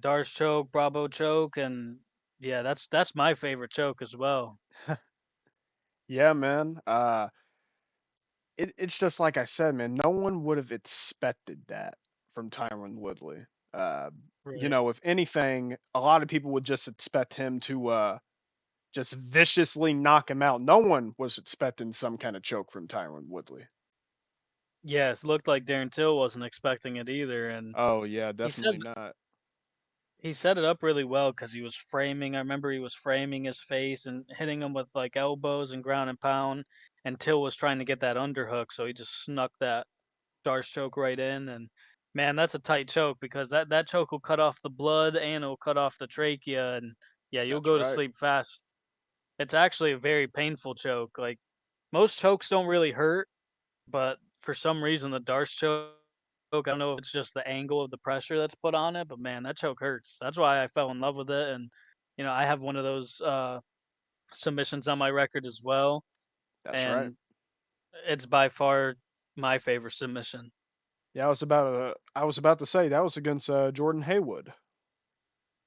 Darce choke, Bravo choke, and yeah, that's my favorite choke as well. Yeah, man. It's just like I said, man. No one would have expected that from Tyron Woodley. Uh, Right. if anything, a lot of people would just expect him to just viciously knock him out. No one was expecting some kind of choke from Tyron Woodley. Yes, looked like Darren Till wasn't expecting it either, and Oh yeah, he said definitely not. he set it up really well because he was framing. I remember he was framing his face and hitting him with like elbows and ground and pound, and Till was trying to get that underhook, so he just snuck that Darce choke right in, and man, that's a tight choke because that choke will cut off the blood and it'll cut off the trachea, and yeah, you'll That's go to right. sleep fast. It's actually a very painful choke. Like most chokes don't really hurt, but for some reason the Darce choke, I don't know if it's just the angle of the pressure that's put on it, but man, that choke hurts. That's why I fell in love with it, and I have one of those submissions on my record as well, That's right. and it's by far my favorite submission. Yeah, I was about to say that was against Jordan Haywood.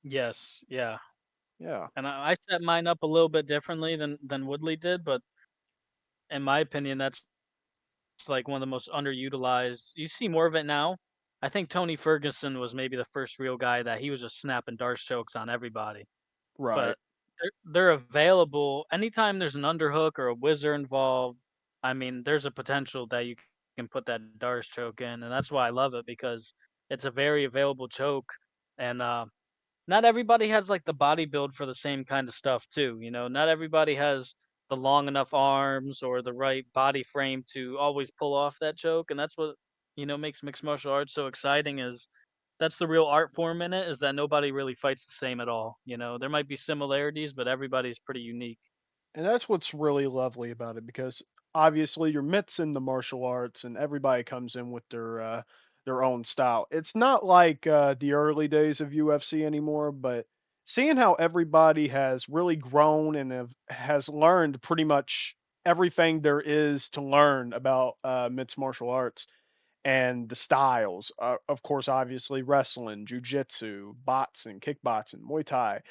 Yes, yeah. Yeah, And I set mine up a little bit differently than Woodley did, but in my opinion, that's like one of the most underutilized. You see more of it now. I think Tony Ferguson was maybe the first real guy that he was just snapping Darce chokes on everybody. right. But they're available anytime there's an underhook or a whizzer involved. I mean, there's a potential that you can put that Darce choke in, and that's why I love it because it's a very available choke, and not everybody has like the body build for the same kind of stuff too. Not everybody has the long enough arms or the right body frame to always pull off that choke, and that's what makes mixed martial arts so exciting. Is that's the real art form in it, is that nobody really fights the same at all. There might be similarities, but everybody's pretty unique. And that's what's really lovely about it because obviously you're mixing the martial arts and everybody comes in with their own style. It's not like the early days of UFC anymore, but seeing how everybody has really grown and has learned pretty much everything there is to learn about mixed martial arts and the styles. Of course, obviously wrestling, jujitsu, boxing, kickboxing, Muay Thai,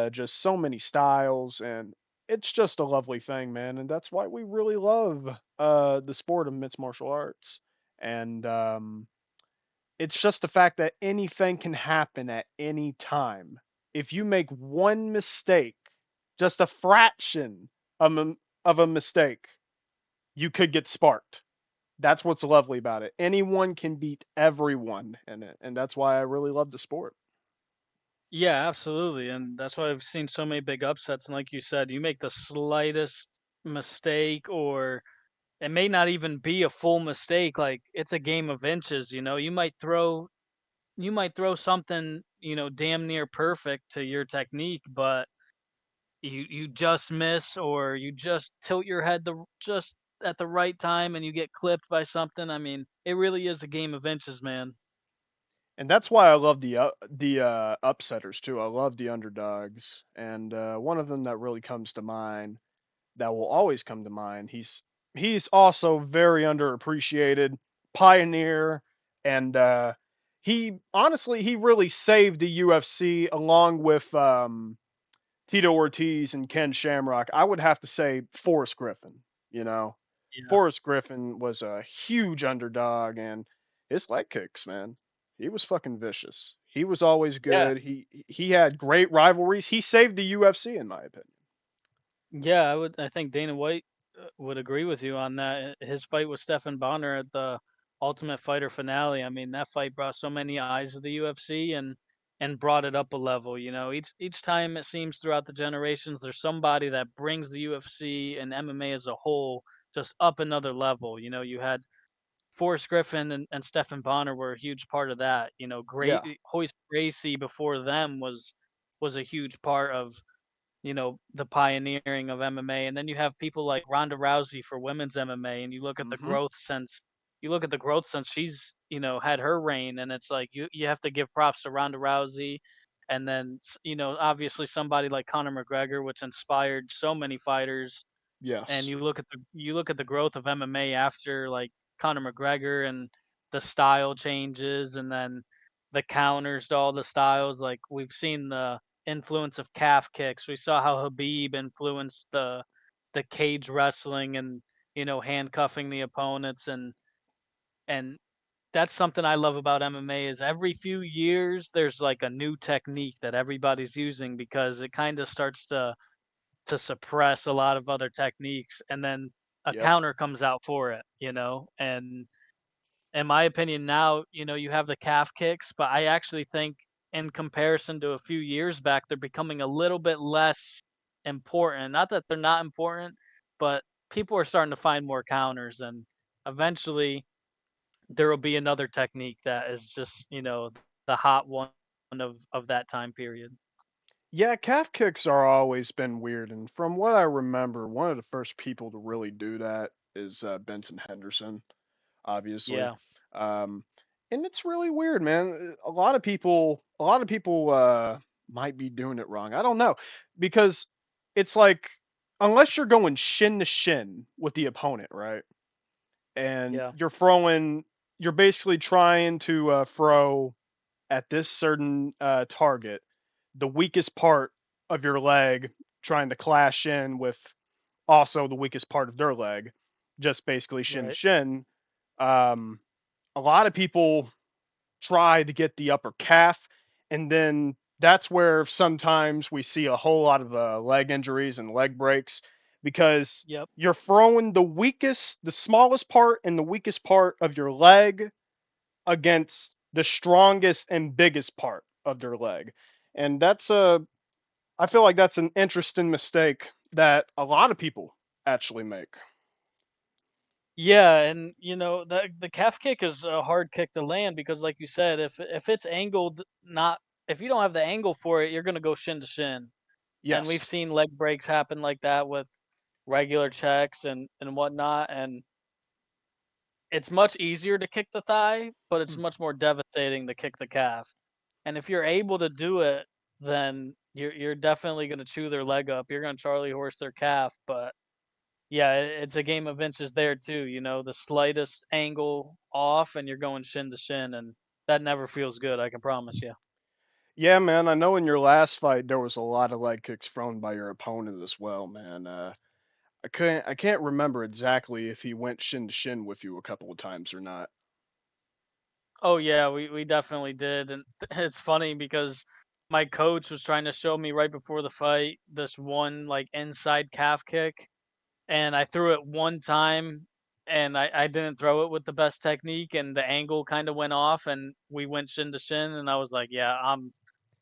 just so many styles, and it's just a lovely thing, man. And that's why we really love the sport of mixed martial arts. And it's just the fact that anything can happen at any time. If you make one mistake, just a fraction of a mistake, you could get sparked. That's what's lovely about it. Anyone can beat everyone in it, and that's why I really love the sport. Yeah, absolutely, and that's why I've seen so many big upsets. And like you said, you make the slightest mistake, or it may not even be a full mistake. Like it's a game of inches. You might throw something, damn near perfect to your technique, but you just miss, or you just tilt your head just at the right time and you get clipped by something. I mean, it really is a game of inches, man. And that's why I love the upsetters too. I love the underdogs, and one of them that really comes to mind, that will always come to mind. He's also very underappreciated, pioneer, and he honestly he really saved the UFC along with Tito Ortiz and Ken Shamrock. I would have to say Forrest Griffin. You know, Yeah. Forrest Griffin was a huge underdog, and his leg kicks, man, he was fucking vicious. He was always Yeah. good. He had great rivalries. He saved the UFC, in my opinion. Yeah, I think Dana White would agree with you on that. His fight with Stephan Bonner at the Ultimate Fighter finale. I mean, that fight brought so many eyes to the UFC and brought it up a level. You know, each time it seems throughout the generations, there's somebody that brings the UFC and MMA as a whole just up another level. You know, you had Forrest Griffin and Stephan Bonner were a huge part of that. You know, Yeah. great Hoist Gracie before them was a huge part of the pioneering of MMA. And then you have people like Ronda Rousey for women's MMA, and Hmm. you look at the growth since she's, had her reign, and it's like you have to give props to Ronda Rousey. And then, obviously somebody like Conor McGregor, which inspired so many fighters. And Yes. you look at the growth of MMA after like Conor McGregor and the style changes and then the counters to all the styles. Like we've seen the influence of calf kicks. We saw how Habib influenced the cage wrestling and handcuffing the opponents and that's something I love about MMA is every few years there's like a new technique that everybody's using because it kind of starts to suppress a lot of other techniques and then a Yep. counter comes out for it, and in my opinion now, you have the calf kicks, but I actually think in comparison to a few years back they're becoming a little bit less important. Not that they're not important, but people are starting to find more counters and eventually there will be another technique that is just, the hot one of that time period. Yeah, calf kicks are always been weird, and from what I remember, one of the first people to really do that is Benson Henderson, obviously. Yeah. Um, and it's really weird, man. A lot of people might be doing it wrong. I don't know, because it's like unless you're going shin to shin with the opponent, right? And Yeah. you're basically trying to throw at this certain target the weakest part of your leg, trying to clash in with also the weakest part of their leg, just basically shin to Right. shin. Um, a lot of people try to get the upper calf, and then that's where sometimes we see a whole lot of leg injuries and leg breaks because Yep. you're throwing the smallest part and the weakest part of your leg against the strongest and biggest part of their leg. And I feel like that's an interesting mistake that a lot of people actually make. Yeah, and the calf kick is a hard kick to land because like you said, if it's angled not if you don't have the angle for it, you're gonna go shin to shin. And we've Yes. seen leg breaks happen like that with regular checks and whatnot. And it's much easier to kick the thigh, but it's Hmm. much more devastating to kick the calf. And if you're able to do it, then you're definitely gonna chew their leg up. You're gonna Charlie horse their calf, but yeah, it's a game of inches there too, the slightest angle off and you're going shin to shin and that never feels good, I can promise you. Yeah, man. I know in your last fight there was a lot of leg kicks thrown by your opponent as well, man. I can't remember exactly if he went shin to shin with you a couple of times or not. Oh yeah, we definitely did. And it's funny because my coach was trying to show me right before the fight this one like inside calf kick and I threw it one time and I didn't throw it with the best technique and the angle kind of went off and we went shin to shin and I was like, yeah,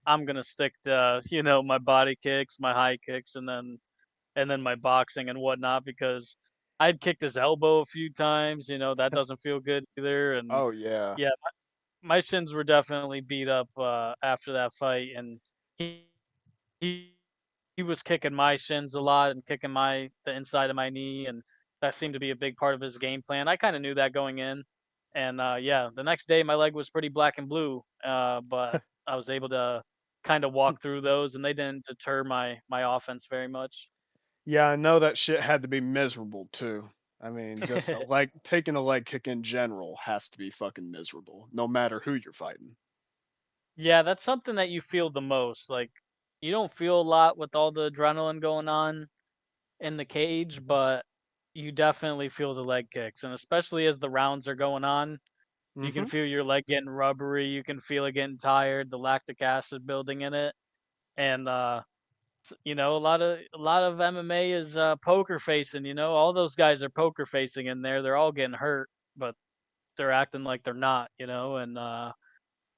I'm gonna stick to my body kicks, my high kicks, and then my boxing and whatnot because I'd kicked his elbow a few times. That doesn't feel good either. And Oh yeah. yeah, my shins were definitely beat up after that fight, and he he he was kicking my shins a lot and kicking the inside of my knee, and that seemed to be a big part of his game plan. I kind of knew that going in, and yeah, the next day my leg was pretty black and blue, but I was able to kind of walk through those, and they didn't deter my offense very much. Yeah, I know that shit had to be miserable too. I mean, just like taking a leg kick in general has to be fucking miserable, no matter who you're fighting. Yeah, that's something that you feel the most. Like, you don't feel a lot with all the adrenaline going on in the cage, but you definitely feel the leg kicks. And especially as the rounds are going on, you can Hmm. feel your leg getting rubbery, you can feel it getting tired, the lactic acid building in it. And a lot of MMA is poker facing, all those guys are poker facing in there. They're all getting hurt, but they're acting like they're not, and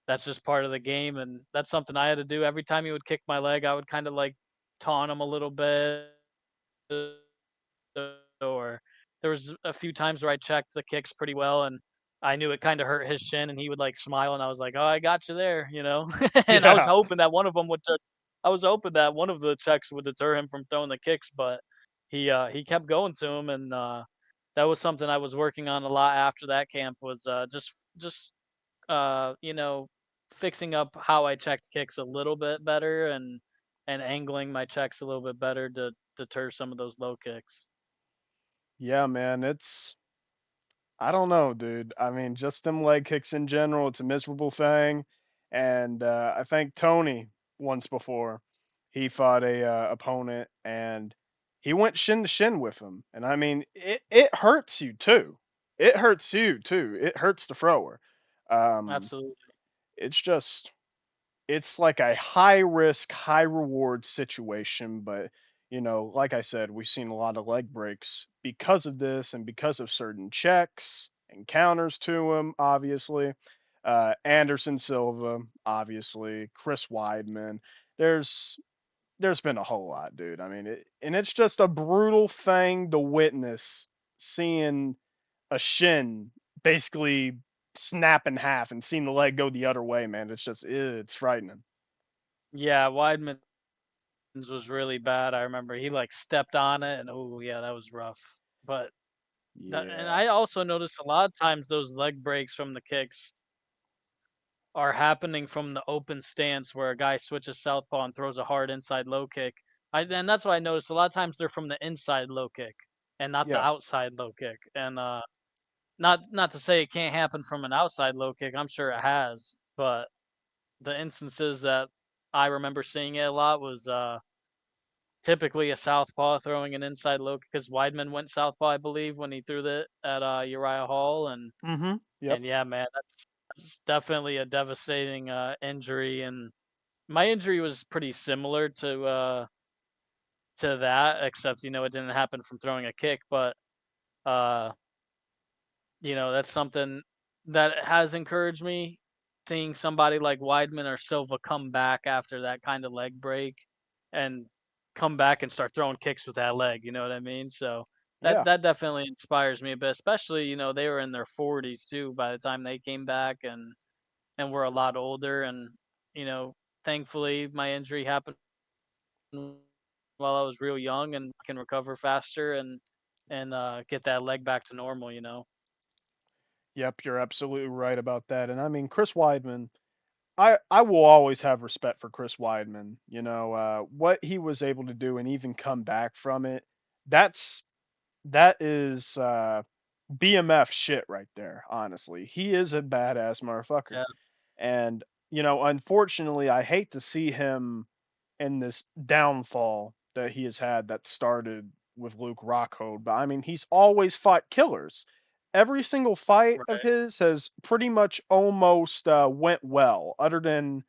that's just part of the game, and that's something I had to do. Every time he would kick my leg, I would kind of like taunt him a little bit, or there was a few times where I checked the kicks pretty well, and I knew it kind of hurt his shin, and he would like smile, and I was like, "Oh, I got you there." And I was Yeah, hoping that one of them would. I was hoping that one of the checks would deter him from throwing the kicks, but he kept going to him, and that was something I was working on a lot after that camp was just you know, fixing up how I checked kicks a little bit better and angling my checks a little bit better to deter some of those low kicks. yeah, man. I don't know, dude. I mean, just them leg kicks in general, it's a miserable thing. And I think Tony once before, he fought a opponent and he went shin to shin with him. And I mean, it hurts you too. It hurts you too. It hurts the thrower. Um, Absolutely. it's just it's like a high risk, high reward situation. But, like I said, we've seen a lot of leg breaks because of this and because of certain checks and counters to him, obviously. Anderson Silva, obviously, Chris Weidman. There's there's been a whole lot, dude. I mean, and it's just a brutal thing to witness seeing a shin basically snap in half and seeing the leg go the other way, man. It's frightening. Yeah, Weidman's was really bad. I remember he like stepped on it and oh yeah, that was rough. But and Yeah. I also noticed a lot of times those leg breaks from the kicks are happening from the open stance where a guy switches southpaw and throws a hard inside low kick. And that's what I noticed. A lot of times they're from the inside low kick and not the Yeah. outside low kick. And not to say it can't happen from an outside low kick. I'm sure it has, but the instances that I remember seeing it a lot was typically a southpaw throwing an inside low kick because Weidman went southpaw, I believe, when he threw that at Uriah Hall, and Mhm. Yep. and yeah, man, that's definitely a devastating injury. And my injury was pretty similar to that, except it didn't happen from throwing a kick, but uh that's something that has encouraged me, seeing somebody like Weidman or Silva come back after that kind of leg break and come back and start throwing kicks with that leg, you know what I mean? So that Yeah. that definitely inspires me a bit, especially, they were in their 40s too by the time they came back and were a lot older and, you know, thankfully my injury happened while I was real young and can recover faster and get that leg back to normal. Yep, you're absolutely right about that. And I mean, Chris Weidman, I will always have respect for Chris Weidman. What he was able to do and even come back from it. That's that is BMF shit right there, honestly. He is a badass motherfucker. Yeah, And, unfortunately, I hate to see him in this downfall that he has had that started with Luke Rockhold. But I mean, he's always fought killers. Every single fight of right. his has pretty much almost went well, other than,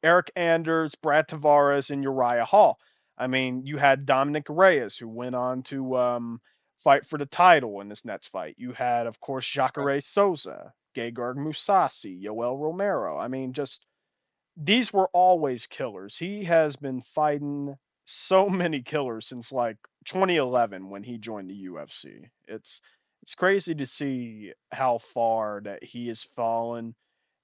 Eric Anders, Brad Tavares, and Uriah Hall. I mean, you had Dominic Reyes, who went on to fight for the title in this next fight. You had, of course, Right. Jacare Souza, Gegard Mousasi, Yoel Romero. I mean, just these were always killers. He has been fighting so many killers since like 2011 when he joined the UFC. It's crazy to see how far that he has fallen.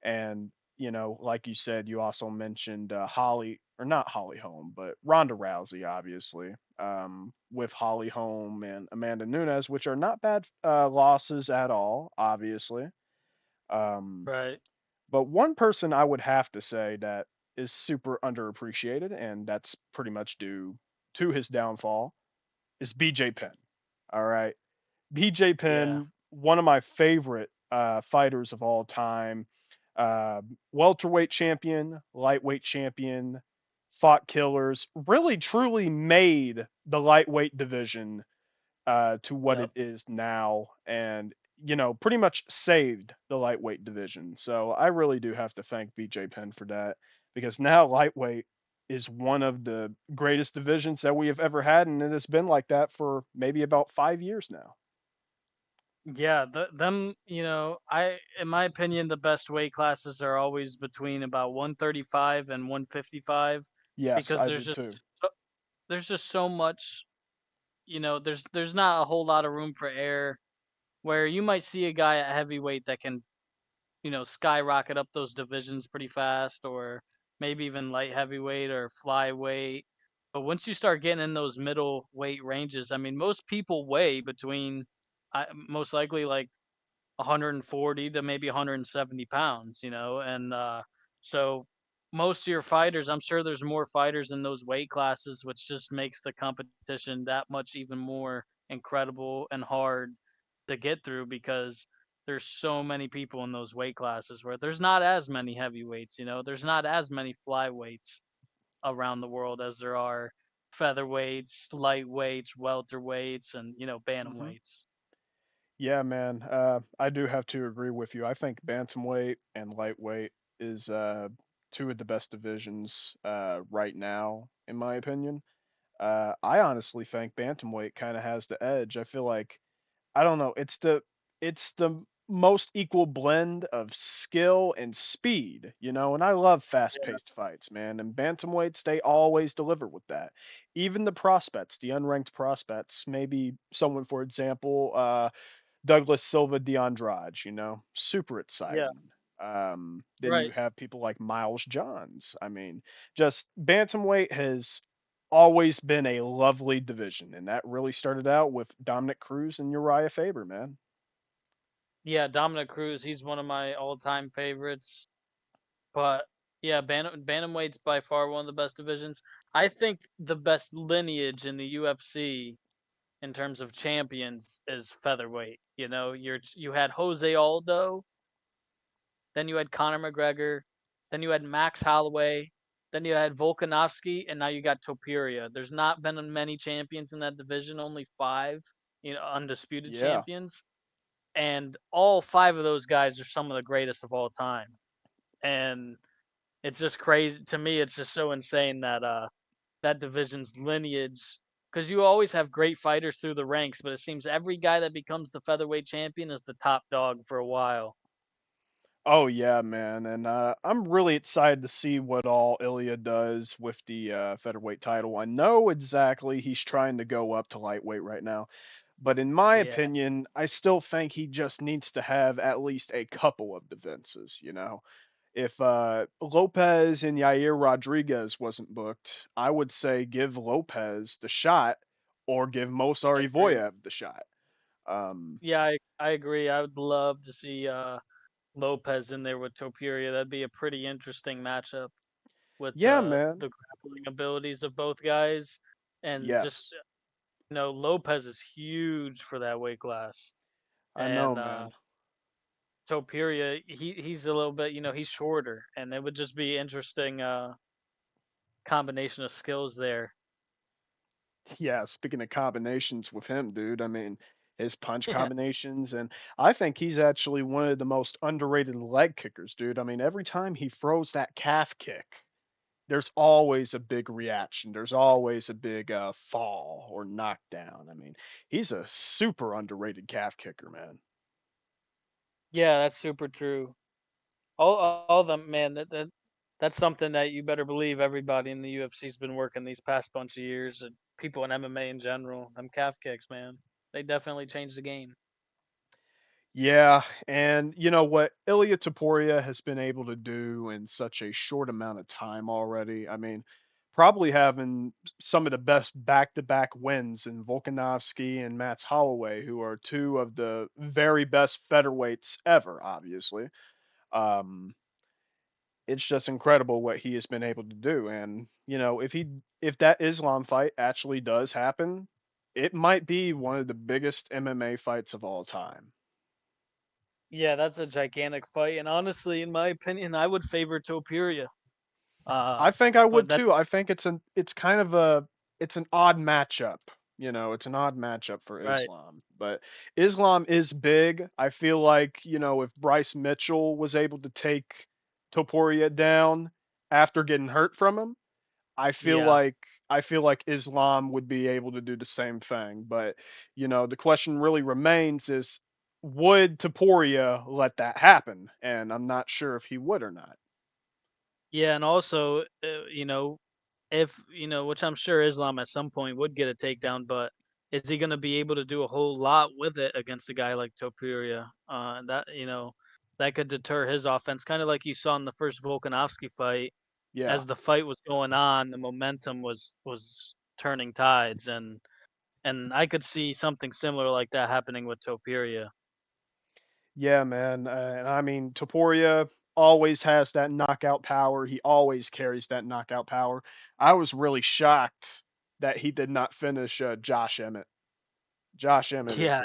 And, like you said, you also mentioned Holly, or not Holly Holm, but Ronda Rousey, obviously, with Holly Holm and Amanda Nunes, which are not bad losses at all, obviously. Um, Right. but one person I would have to say that is super underappreciated, and that's pretty much due to his downfall, is BJ Penn. All right. BJ Yeah. Penn, one of my favorite fighters of all time, uh, welterweight champion, lightweight champion, fought killers, really truly made the lightweight division to what it Yep. is now, and pretty much saved the lightweight division. So I really do have to thank BJ Penn for that, because now lightweight is one of the greatest divisions that we have ever had, and it has been like that for maybe about 5 years now. Yeah, them, in my opinion, the best weight classes are always between about 135 and 155 Yes, because I do too. there's just so much, there's not a whole lot of room for error where you might see a guy at heavyweight that can, skyrocket up those divisions pretty fast, or maybe even light heavyweight or flyweight. But once you start getting in those middle weight ranges, I mean, most people weigh between, most likely like 140 to maybe 170 pounds, and so most of your fighters, I'm sure there's more fighters in those weight classes, which just makes the competition that much even more incredible and hard to get through because there's so many people in those weight classes where there's not as many heavyweights, there's not as many flyweights around the world as there are featherweights, lightweights, welterweights, and Hmm. bantamweights. Yeah, man. I do have to agree with you. I think bantamweight and lightweight is two of the best divisions right now, in my opinion. I honestly think bantamweight kind of has the edge. I feel like, I don't know, it's the most equal blend of skill and speed, and I love fast-paced fights, man. And bantamweights, they always deliver with that. Even the prospects, the unranked prospects, maybe someone, for example, Douglas Silva de Andrade, super Yeah, exciting. Then you right. have people like Miles Johns. I mean, just bantamweight has always been a lovely division, and that really started out with Dominic Cruz and Uriah Faber, man. Yeah, Dominic Cruz, he's one of my all-time favorites. But yeah, bantamweight's by far one of the best divisions. I think the best lineage in the UFC in terms of champions is featherweight. You had Jose Aldo, then you had Conor McGregor, then you had Max Holloway, then you had Volkanovski, and now you got Topuria. There's not been many champions in that division, only five, undisputed Yeah. champions, and all five of those guys are some of the greatest of all time. And it's just crazy to me. It's just so insane that that division's lineage, because you always have great fighters through the ranks, but it seems every guy that becomes the featherweight champion is the top dog for a while. Oh yeah, man, and I'm really excited to see what all Ilya does with the featherweight title. I know exactly he's trying to go up to lightweight right now, but in my Yeah, opinion, I still think he just needs to have at least a couple of defenses. If Lopez and Yair Rodriguez wasn't booked, I would say give Lopez the shot or give I Mosar agree. Evloev the shot. Um, Yeah, I agree. I would love to see Lopez in there with Topuria. That'd be a pretty interesting matchup with yeah, man. the grappling abilities of both guys, and just Yes, Lopez is huge for that weight class, I know, and man. Topuria, he's a little bit, he's shorter, and it would just be interesting combination of skills there. Yeah, speaking of combinations with him, dude, I mean, his punch Yeah, combinations, and I think he's actually one of the most underrated leg kickers, dude. I mean, every time he throws that calf kick, there's always a big reaction. There's always a big fall or knockdown. I mean, he's a super underrated calf kicker, man. yeah, that's super true. All of them, man. That's something that you better believe everybody in the UFC's been working these past bunch of years, and people in MMA in general. Them calf kicks, man. They definitely changed the game. Yeah, and you know what Ilya Taporia has been able to do in such a short amount of time already. I mean, probably having some of the best back-to-back wins in Volkanovski and Max Holloway, who are two of the very best featherweights ever, obviously. Um, it's just incredible what he has been able to do. And, if that Islam fight actually does happen, it might be one of the biggest MMA fights of all time. Yeah, that's a gigantic fight, and honestly, in my opinion, I would favor Topuria. I think I But would that's too. I think it's kind of a it's an odd matchup. You know, it's an odd matchup for right. Islam. But Islam is big. I feel like, if Bryce Mitchell was able to take Topuria down after getting hurt from him, I feel Yeah. like I feel like Islam would be able to do the same thing. But, the question really remains is would Topuria let that happen? And I'm not sure if he would or not. Yeah, and also, if which I'm sure Islam at some point would get a takedown, but is he going to be able to do a whole lot with it against a guy like Topuria? That could deter his offense, kind of like you saw in the first Volkanovski fight. Yeah. As the fight was going on, the momentum was turning tides, and I could see something similar like that happening with Topuria. Yeah, man. And I mean, Taporia always has that knockout power. He always carries that knockout power. I was really shocked that he did not finish Josh Emmett. Josh Emmett Yeah,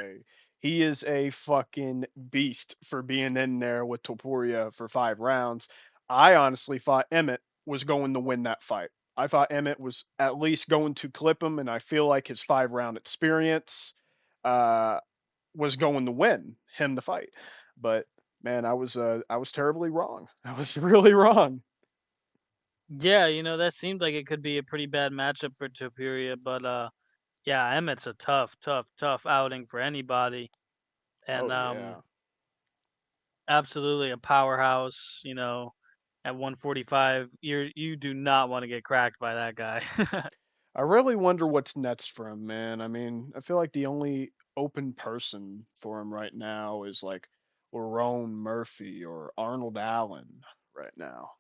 he is a fucking beast for being in there with Topuria for 5 rounds. I honestly thought Emmett was going to win that fight. I thought Emmett was at least going to clip him, and I feel like his 5 round experience uh, was going to win him the fight. But man, I was terribly wrong. I was really wrong. yeah, that seemed like it could be a pretty bad matchup for Topuria, but yeah, Emmett's a tough, tough, tough outing for anybody, and Oh yeah. absolutely a powerhouse. At 145, you do not want to get cracked by that guy. I really wonder what's next for him, man. I mean, I feel like the only open person for him right now is like Lerone Murphy or Arnold Allen right now.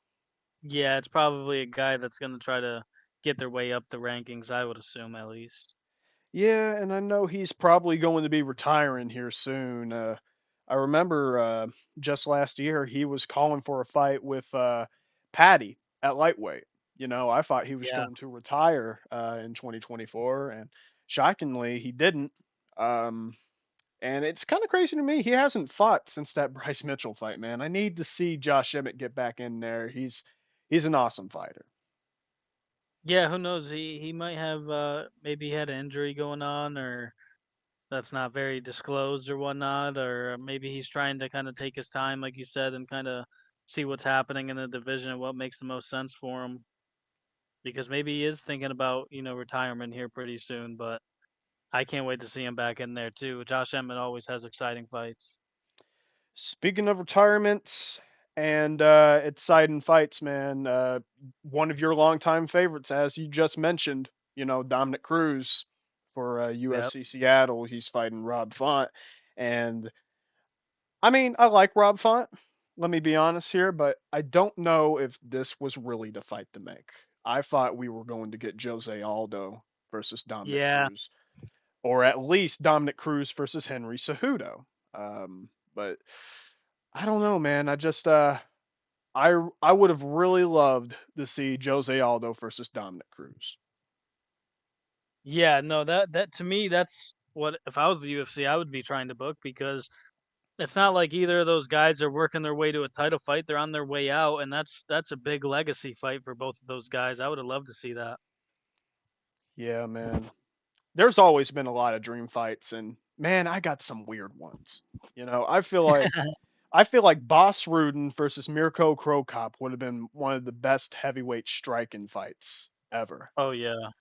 Yeah, it's probably a guy that's gonna try to get their way up the rankings, I would assume at least. Yeah, and I know he's probably going to be retiring here soon. I remember just last year he was calling for a fight with Patty at lightweight. I thought he was Yeah. going to retire in 2024, and shockingly, he didn't. Um, and it's kind of crazy to me. He hasn't fought since that Bryce Mitchell fight, man. I need to see Josh Emmett get back in there. He's an awesome fighter. Yeah, who knows? He might have maybe had an injury going on, or that's not very disclosed or whatnot, or maybe he's trying to kind of take his time, like you said, and kind of see what's happening in the division and what makes the most sense for him. Because maybe he is thinking about retirement here pretty soon, but I can't wait to see him back in there too. Josh Emmett always has exciting fights. Speaking of retirements and exciting fights, man, one of your longtime favorites, as you just mentioned, Dominic Cruz for Yep. UFC Seattle. He's fighting Rob Font. And I mean, I like Rob Font. Let me be honest here, but I don't know if this was really the fight to make. I thought we were going to get Jose Aldo versus Dominic Yeah. Cruz, or at least Dominic Cruz versus Henry Cejudo. But I don't know, man. I would have really loved to see Jose Aldo versus Dominic Cruz. Yeah, no, that to me, that's what if I was the UFC, I would be trying to book because it's not like either of those guys are working their way to a title fight. They're on their way out, and that's a big legacy fight for both of those guys. I would have loved to see that. Yeah, man. There's always been a lot of dream fights, and man, I got some weird ones. I feel like Boss Rudin versus Mirko Krokop would have been one of the best heavyweight striking fights ever. Oh yeah,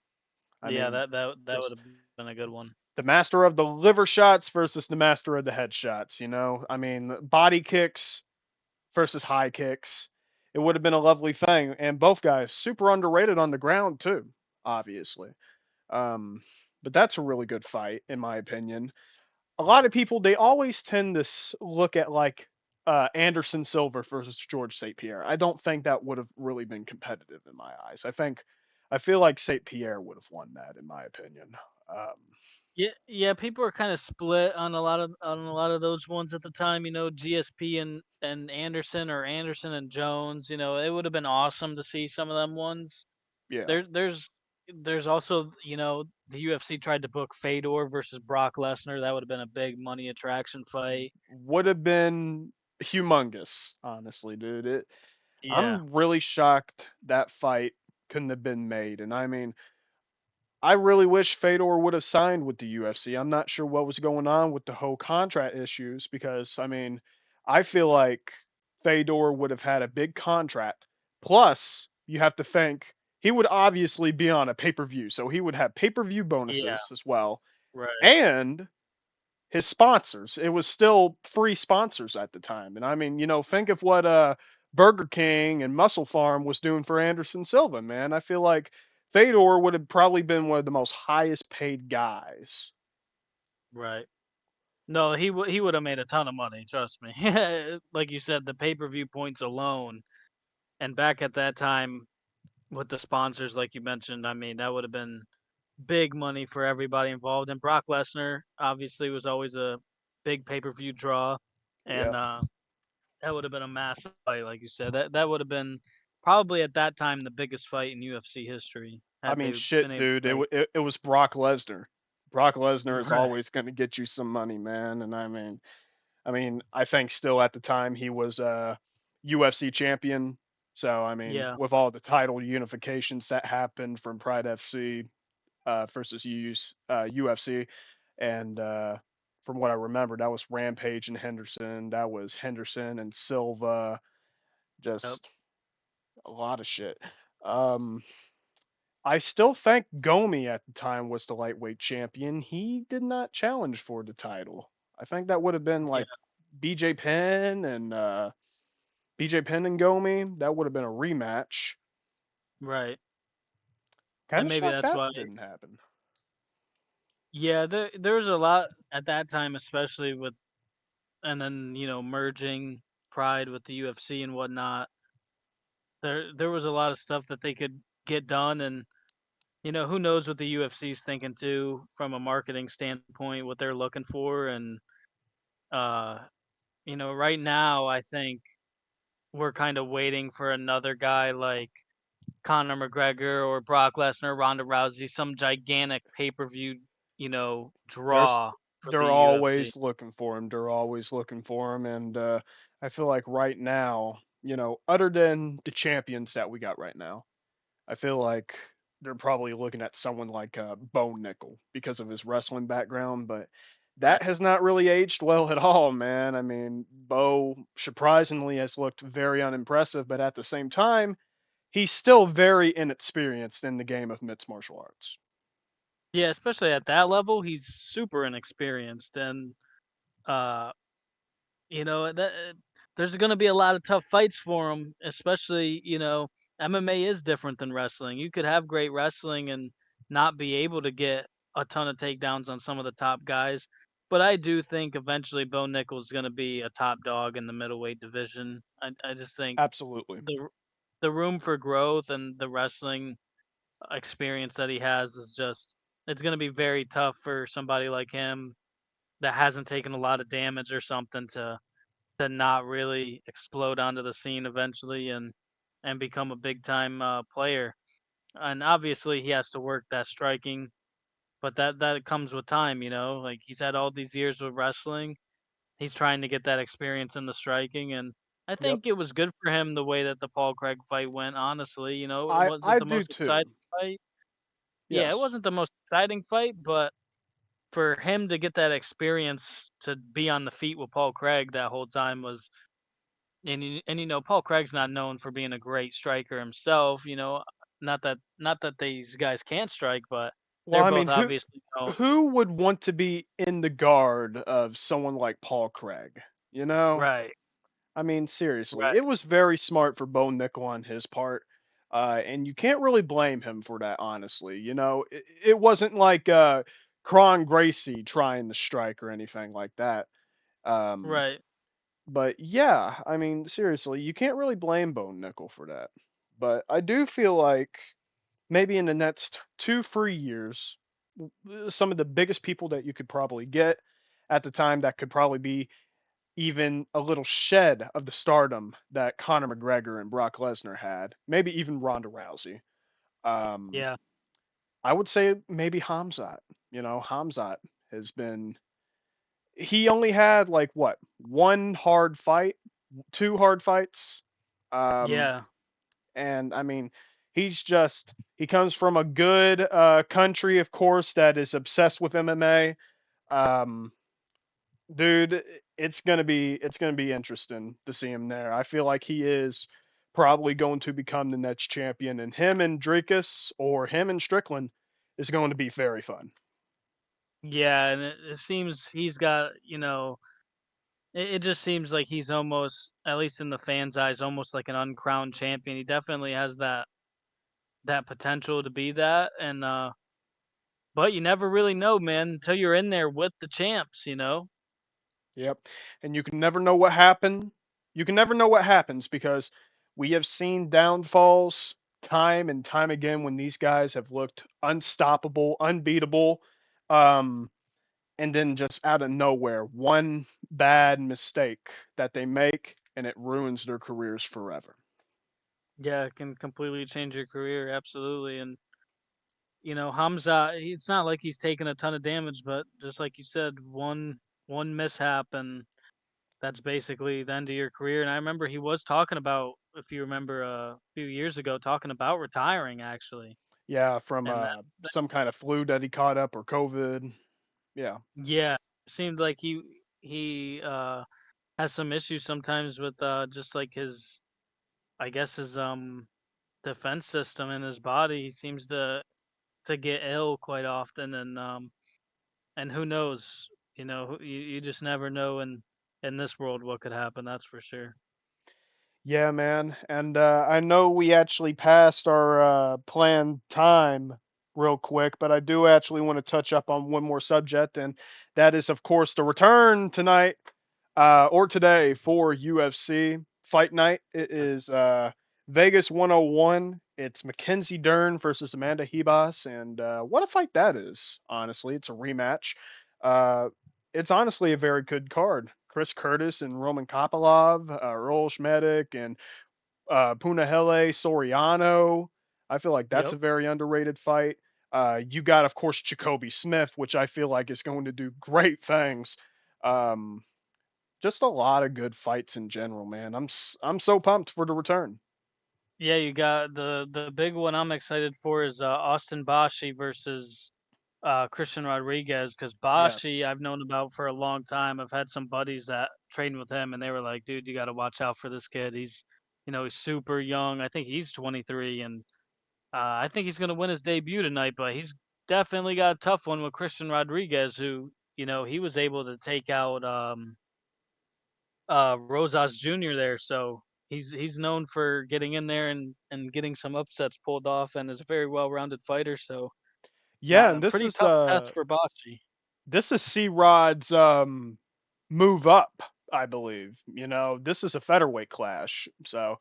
I yeah, mean, that would just have been a good one. the master of the liver shots versus the master of the head shots. I mean, body kicks versus high kicks. It would have been a lovely thing. And both guys super underrated on the ground too, obviously. Um, but that's a really good fight, in my opinion. A lot of people they always tend to look at like Anderson Silva versus George St. Pierre. I don't think that would have really been competitive in my eyes. I feel like St. Pierre would have won that, in my opinion. Um, Yeah, yeah, people are kind of split on a lot of those ones at the time. GSP and Anderson, or Anderson and Jones. It would have been awesome to see some of them ones. yeah, There's there's also, the UFC tried to book Fedor versus Brock Lesnar. That would have been a big money attraction fight. Would have been humongous, honestly, dude. Yeah, I'm really shocked that fight couldn't have been made. And I mean, I really wish Fedor would have signed with the UFC. I'm not sure what was going on with the whole contract issues because, I mean, I feel like Fedor would have had a big contract. Plus, you have to think he would obviously be on a pay per view. So he would have pay per view yeah, bonuses as well. right. And his sponsors. It was still free sponsors at the time. And I mean, think of what Burger King and Muscle Farm was doing for Anderson Silva, man. I feel like Fedor would have probably been one of the most highest paid guys. Right. No, he would have made a ton of money, trust me. Like you said, the pay-per-view points alone, and back at that time with the sponsors, like you mentioned, I mean, that would have been big money for everybody involved. And Brock Lesnar obviously was always a big pay-per-view draw, Yeah. and that would have been a massive fight, like you said. That would have been probably at that time the biggest fight in UFC history I had mean, they been shit, able dude. to make. It was Brock Lesnar. Brock Lesnar is Right. always going to get you some money, man. And I mean, I think still at the time he was a UFC champion. So I mean, Yeah. with all the title unifications that happened from Pride FC versus UFC, and from what I remember, that was Rampage and Henderson. That was Henderson and Silva. Yep. Just a lot of shit. Um, I still think Gomi at the time was the lightweight champion. He did not challenge for the title. I think that would have been Yeah. like BJ Penn and BJ Penn and Gomi. That would have been a rematch. Right. Kind And of maybe shocked that's that why. didn't happen. Yeah, there was a lot at that time, especially with, and then merging Pride with the UFC and whatnot. There was a lot of stuff that they could get done, and who knows what the UFC's thinking too from a marketing standpoint, what they're looking for, and uh, right now I think we're kind of waiting for another guy like Conor McGregor or Brock Lesnar, Ronda Rousey, some gigantic pay-per-view, There's draw for the they're UFC. always looking for him. They're always looking for him, and I feel like right now, other than the champions that we got right now, I feel like they're probably looking at someone like Bo Nickel because of his wrestling background, but Right. that has not really aged well at all, man. I mean, Bo surprisingly has looked very unimpressive, but at the same time, he's still very inexperienced in the game of mixed martial arts. Yeah, especially at that level, he's super inexperienced, and uh, that there's going to be a lot of tough fights for him. Especially, MMA is different than wrestling. You could have great wrestling and not be able to get a ton of takedowns on some of the top guys. But I do think eventually Bo Nickel's going to be a top dog in the middleweight division. I just think Absolutely. the room for growth and the wrestling experience that he has is just, it's going to be very tough for somebody like him that hasn't taken a lot of damage or something to not really explode onto the scene eventually and become a big time player. And obviously he has to work that striking, but that comes with time. Like he's had all these years with wrestling. He's trying to get that experience in the striking, and I Yep. think it was good for him the way that the Paul Craig fight went. Honestly, it I wasn't the do most too. exciting fight. Yeah, it Yes. wasn't the most exciting fight, but for him to get that experience to be on the feet with Paul Craig that whole time was, and Paul Craig's not known for being a great striker himself. Not that these guys can't strike, but Well, they're I mean, both who obviously who would want to be in the guard of someone like Paul Craig? You know? right, I mean, seriously, right, it was very smart for Bo Nickel on his part. And you can't really blame him for that, honestly. It wasn't like Kron Gracie trying to strike or anything like that. Um, right. but yeah, I mean, seriously, you can't really blame Bo Nickel for that. But I do feel like maybe in the next 2 3 years, some of the biggest people that you could probably get at the time that could probably be even a little shed of the stardom that Conor McGregor and Brock Lesnar had, maybe even Ronda Rousey. Um, Yeah. I would say maybe Hamzat. Hamzat has been. He only had like what, one hard fight, two hard fights, um, Yeah, and I mean, he comes from a good country, of course, that is obsessed with MMA. Um, dude, it's gonna be interesting to see him there. I feel like he is probably going to become the next champion, and him and Drakus or him and Strickland is going to be very fun. yeah, and it seems he's got, it just seems like he's almost, at least in the fans' eyes, almost like an uncrowned champion. He definitely has that potential to be that, and but you never really know, man, until you're in there with the champs, you know? Yep. And you can never know what happened. You can never know what happens because we have seen downfalls time and time again when these guys have looked unstoppable, unbeatable, um, and then just out of nowhere, one bad mistake that they make and it ruins their careers forever. Yeah, it can completely change your career, absolutely. And Hamza, it's not like he's taken a ton of damage, but just like you said, one mishap and that's basically the end of your career. And I remember he was talking about, if you remember a few years ago, talking about retiring actually. Yeah, from And some kind of flu that he caught up or COVID. Yeah. yeah, seemed like he has some issues sometimes with just like his, I guess his defense system in his body. He seems to get ill quite often, and who knows? You just never know in this world what could happen. That's for sure. Yeah, man. And I know we actually passed our planned time real quick, but I do actually want to touch up on one more subject, and that is, of course, the return tonight or today for UFC Fight Night. It is Vegas 101. It's Mackenzie Dern versus Amanda Hebas, and what a fight that is, honestly. It's a rematch. Uh, it's honestly a very good card. Chris Curtis and Roman Kopilov, Earl Schmedic, and Punahele Soriano. I feel like that's Yep. a very underrated fight. You got, of course, Jacoby Smith, which I feel like is going to do great things. Um, just a lot of good fights in general, man. I'm so pumped for the return. Yeah, you got the big one I'm excited for is Austin Bashi versus Christian Rodriguez, because Bashi Yes. I've known about for a long time. I've had some buddies that trained with him, and they were like, "Dude, you got to watch out for this kid. He's super young. I think he's 23, and I think he's gonna win his debut tonight. But he's definitely got a tough one with Christian Rodriguez, who he was able to take out Rosas Jr. there, so he's known for getting in there and getting some upsets pulled off, and is a very well-rounded fighter. So Yeah, and pretty tough test for Bocce. this is C Rod's move up, I believe. This is a featherweight clash, so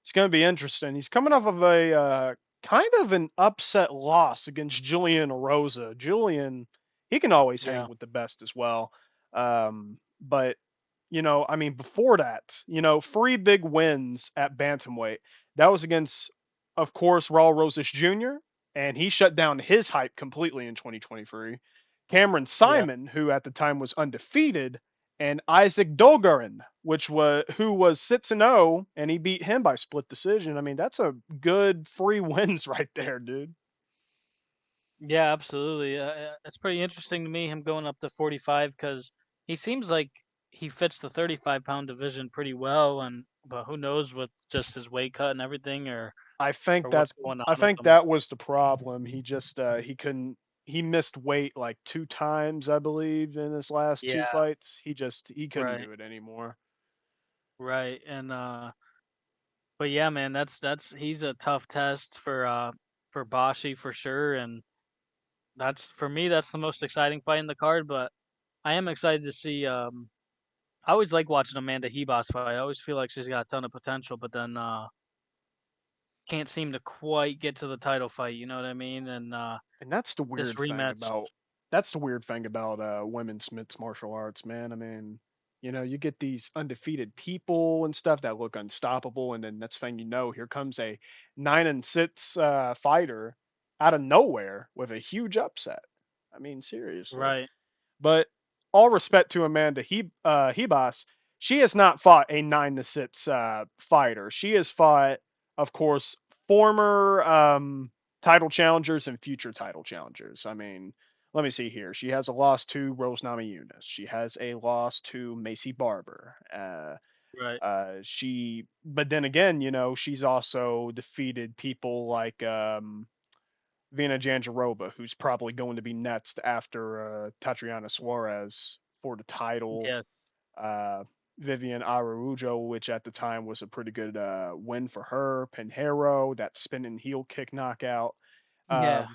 it's going to be interesting. He's coming off of a kind of an upset loss against Julian Rosa. Julian, he can always Yeah, hang with the best as well. But I mean, before that, three big wins at bantamweight. That was against, of course, Raul Rosas Jr., and he shut down his hype completely in 2023. Cameron yeah, Simon, who at the time was undefeated, and Isaac Dolgarin, who was 6-0, and he beat him by split decision. I mean, that's a good free wins right there, dude. yeah, absolutely. It's pretty interesting to me him going up to 45 because he seems like he fits the 35-pound division pretty well, and but who knows with just his weight cut and everything, I think or that what's going I on with think him. that was the problem. He just he couldn't he missed weight like two times, I believe, in his last two Yeah, fights. He couldn't right, do it anymore. right, and but yeah, man, that's he's a tough test for Bashi for sure, and that's for me that's the most exciting fight in the card. But I am excited to see. I always like watching Amanda Hebos fight. I always feel like she's got a ton of potential, but then can't seem to quite get to the title fight. You know what I mean? And And this rematch, that's the weird thing about women's mixed martial arts, man. I mean, you get these undefeated people and stuff that look unstoppable, and then next thing you know, here comes a 9-6 fighter. out of nowhere with a huge upset. I mean, seriously. Right. But all respect to Amanda Hebas, she has not fought a 9-6 fighter. She has fought, of course, former title challengers and future title challengers. I mean, let me see here. She has a loss to Rose Namajunas. She has a loss to Macy Barber. Right. But then again, she's also defeated people like Vina Janjaroba, who's probably going to be next after Tatiana Suarez for the title. Yes. Uh, Vivian Araujo, which at the time was a pretty good win for her. Pinheiro, that spinning heel kick knockout. Uh, Yeah.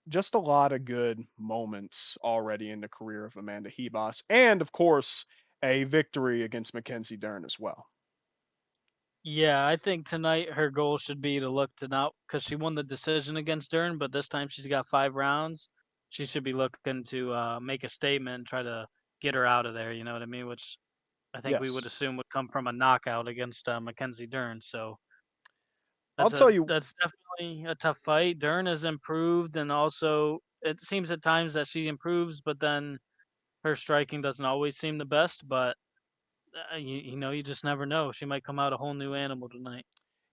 just a lot of good moments already in the career of Amanda Hebos. And of course, a victory against Mackenzie Dern as well. Yeah, I think tonight her goal should be to look to not because she won the decision against Dern, but this time she's got 5 rounds. She should be looking to make a statement and try to get her out of there. You know what I mean? Which I think we would Yes. assume would come from a knockout against Mackenzie Dern. So I'll tell you, that's definitely a tough fight. Dern has improved, and also it seems at times that she improves, but then her striking doesn't always seem the best. But you just never know. She might come out a whole new animal tonight.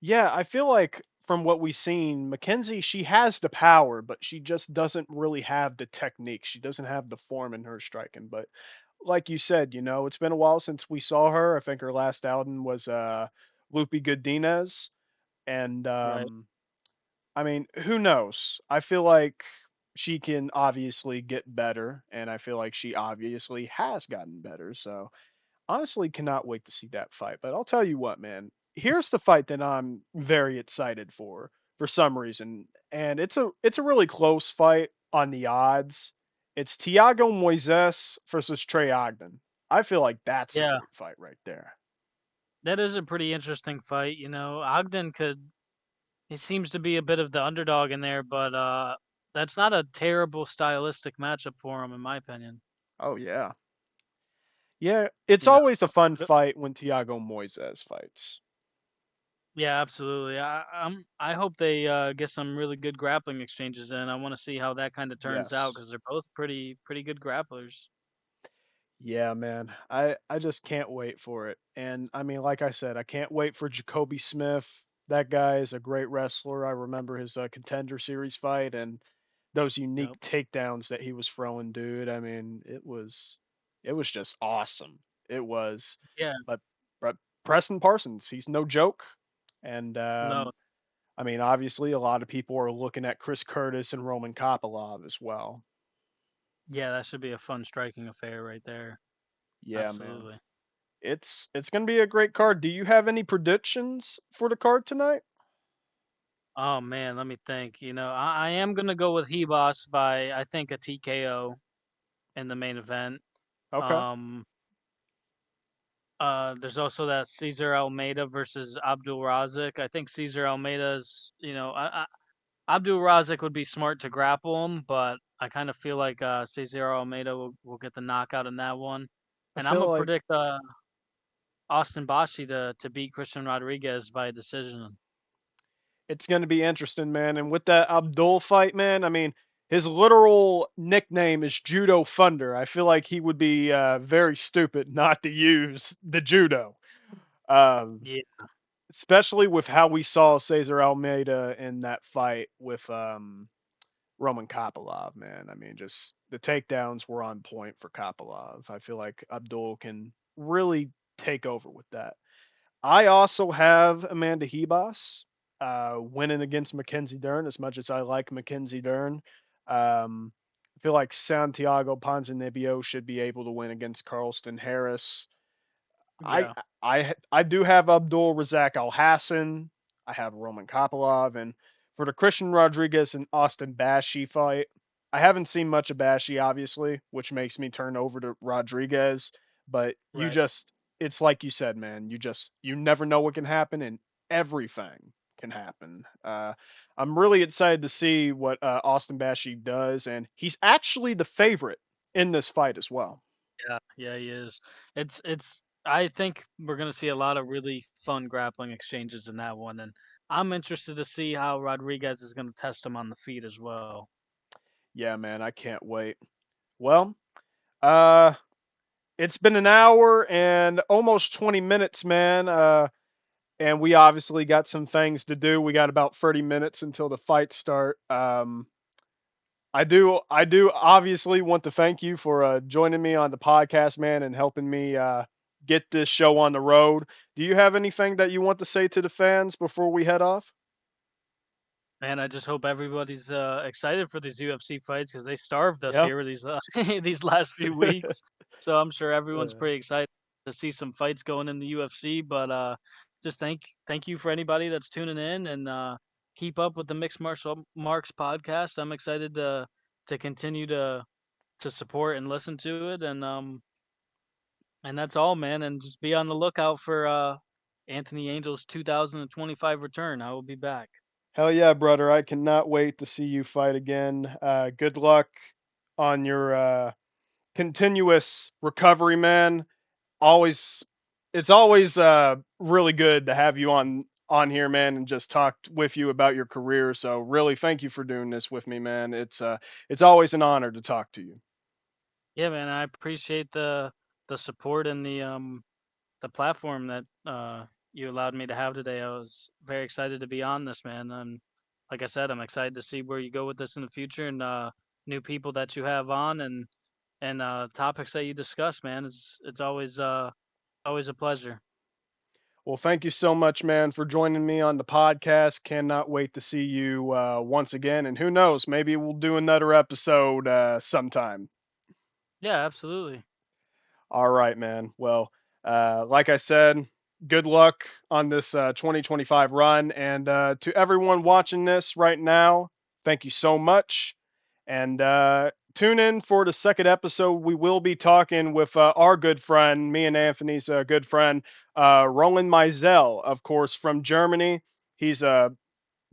yeah, I feel like from what we've seen, Mackenzie, she has the power, but she just doesn't really have the technique. She doesn't have the form in her striking. But like you said, it's been a while since we saw her. I think her last outing was Lupe Godinez. And Right. I mean, who knows? I feel like she can obviously get better, and I feel like she obviously has gotten better. So honestly cannot wait to see that fight. But I'll tell you what, man. Here's the fight that I'm very excited for some reason, and it's a really close fight on the odds. It's Tiago Moises versus Trey Ogden. I feel like that's a Yeah. great fight right there. That is a pretty interesting fight, Ogden could he seems to be a bit of the underdog in there, but that's not a terrible stylistic matchup for him in my opinion. Oh yeah, yeah. It's You know. always a fun Uh, fight when Tiago Moises fights. Yeah, absolutely. I hope they get some really good grappling exchanges in. I want to see how that kind of turns out Yes. because they're both pretty good grapplers. Yeah, man. I just can't wait for it. And I mean, like I said, I can't wait for Jacoby Smith. That guy is a great wrestler. I remember his Contender Series fight and those unique Yep. takedowns that he was throwing, dude. I mean, it was just awesome. It was. Yeah. But but Preston Parsons, he's no joke. And No. I mean, obviously, a lot of people are looking at Chris Curtis and Roman Kopylov as well. Yeah, that should be a fun striking affair right there. Yeah, man. Absolutely. It's gonna be a great card. Do you have any predictions for the card tonight? Oh man, let me think. I am gonna go with Hebos by I think a TKO in the main event. Okay. Um, there's also that Cesar Almeida versus Abdul Razik. I think Cesar Almeida's, Abdul Razik would be smart to grapple him, but I kind of feel like Cesar Almeida will get the knockout in that one. I And I'm feel gonna like predict Austin Bashi to beat Christian Rodriguez by decision. it's gonna be interesting, man. And with that Abdul fight, man, I mean, his literal nickname is Judo Thunder. I feel like he would be very stupid not to use the judo, um, Yeah, especially with how we saw Cesar Almeida in that fight with Roman Kopylov, man. I mean, just the takedowns were on point for Kopylov. I feel like Abdul can really take over with that. I also have Amanda Hebos winning against Mackenzie Dern. As much as I like Mackenzie Dern, I feel like Santiago Ponzinibbio should be able to win against Carlston Harris. I yeah, I do have Abdul Razak Al Hassan. I have Roman Kopylov, and for the Christian Rodriguez and Austin Bashi fight, I haven't seen much of Bashi, obviously, which makes me turn over to Rodriguez. But right. it's like you said, man. You never know what can happen, and everything can happen. I'm really excited to see what Austin Bashi does, and he's actually the favorite in this fight as well. Yeah, yeah, he is. It's. I think we're gonna see a lot of really fun grappling exchanges in that one, and I'm interested to see how Rodriguez is going to test him on the feet as well. Yeah, man, I can't wait. Well, uh, it's been an hour and almost 20 minutes, man. And we obviously got some things to do. We got about 30 minutes until the fights start. I do obviously want to thank you for joining me on the podcast, man, and helping me get this show on the road. Do you have anything that you want to say to the fans before we head off? Man, I just hope everybody's excited for these UFC fights because they starved us Yeah. here these these last few weeks. So I'm sure everyone's Uh, pretty excited to see some fights going in the UFC. But just thank you for anybody that's tuning in and keep up with the Mixed Martial Marks podcast. I'm excited to continue to support and listen to it, and that's all, man. And just be on the lookout for Anthony Angel's 2025 return. I will be back. Hell yeah, brother! I cannot wait to see you fight again. Good luck on your continuous recovery, man. Always, it's always really good to have you on here, man, and just talk with you about your career. So really, thank you for doing this with me, man. It's always an honor to talk to you. Yeah, man, I appreciate the support and the platform that you allowed me to have today. I was very excited to be on this, man. And like I said, I'm excited to see where you go with this in the future and new people that you have on and topics that you discuss, man. It's always a pleasure. Well, thank you so much, man, for joining me on the podcast. Cannot wait to see you once again, and who knows, maybe we'll do another episode sometime. Yeah, absolutely. All right, man. Well, like I said, good luck on this 2025 run. And to everyone watching this right now, thank you so much. And tune in for the second episode. We will be talking with our good friend, me and Anthony's good friend, Roland Mizell, of course, from Germany. He's a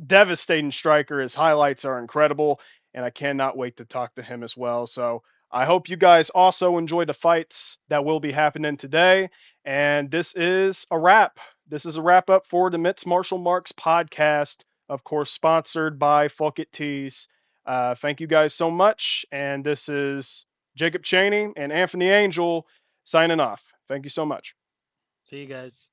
devastating striker. His highlights are incredible, and I cannot wait to talk to him as well. So I hope you guys also enjoy the fights that will be happening today. And this is a wrap. This is a wrap up for the Mitts Martial Marks podcast, of course, sponsored by Fuck It Tees. Thank you guys so much. And this is Jacob Chaney and Anthony Angell signing off. Thank you so much. See you guys.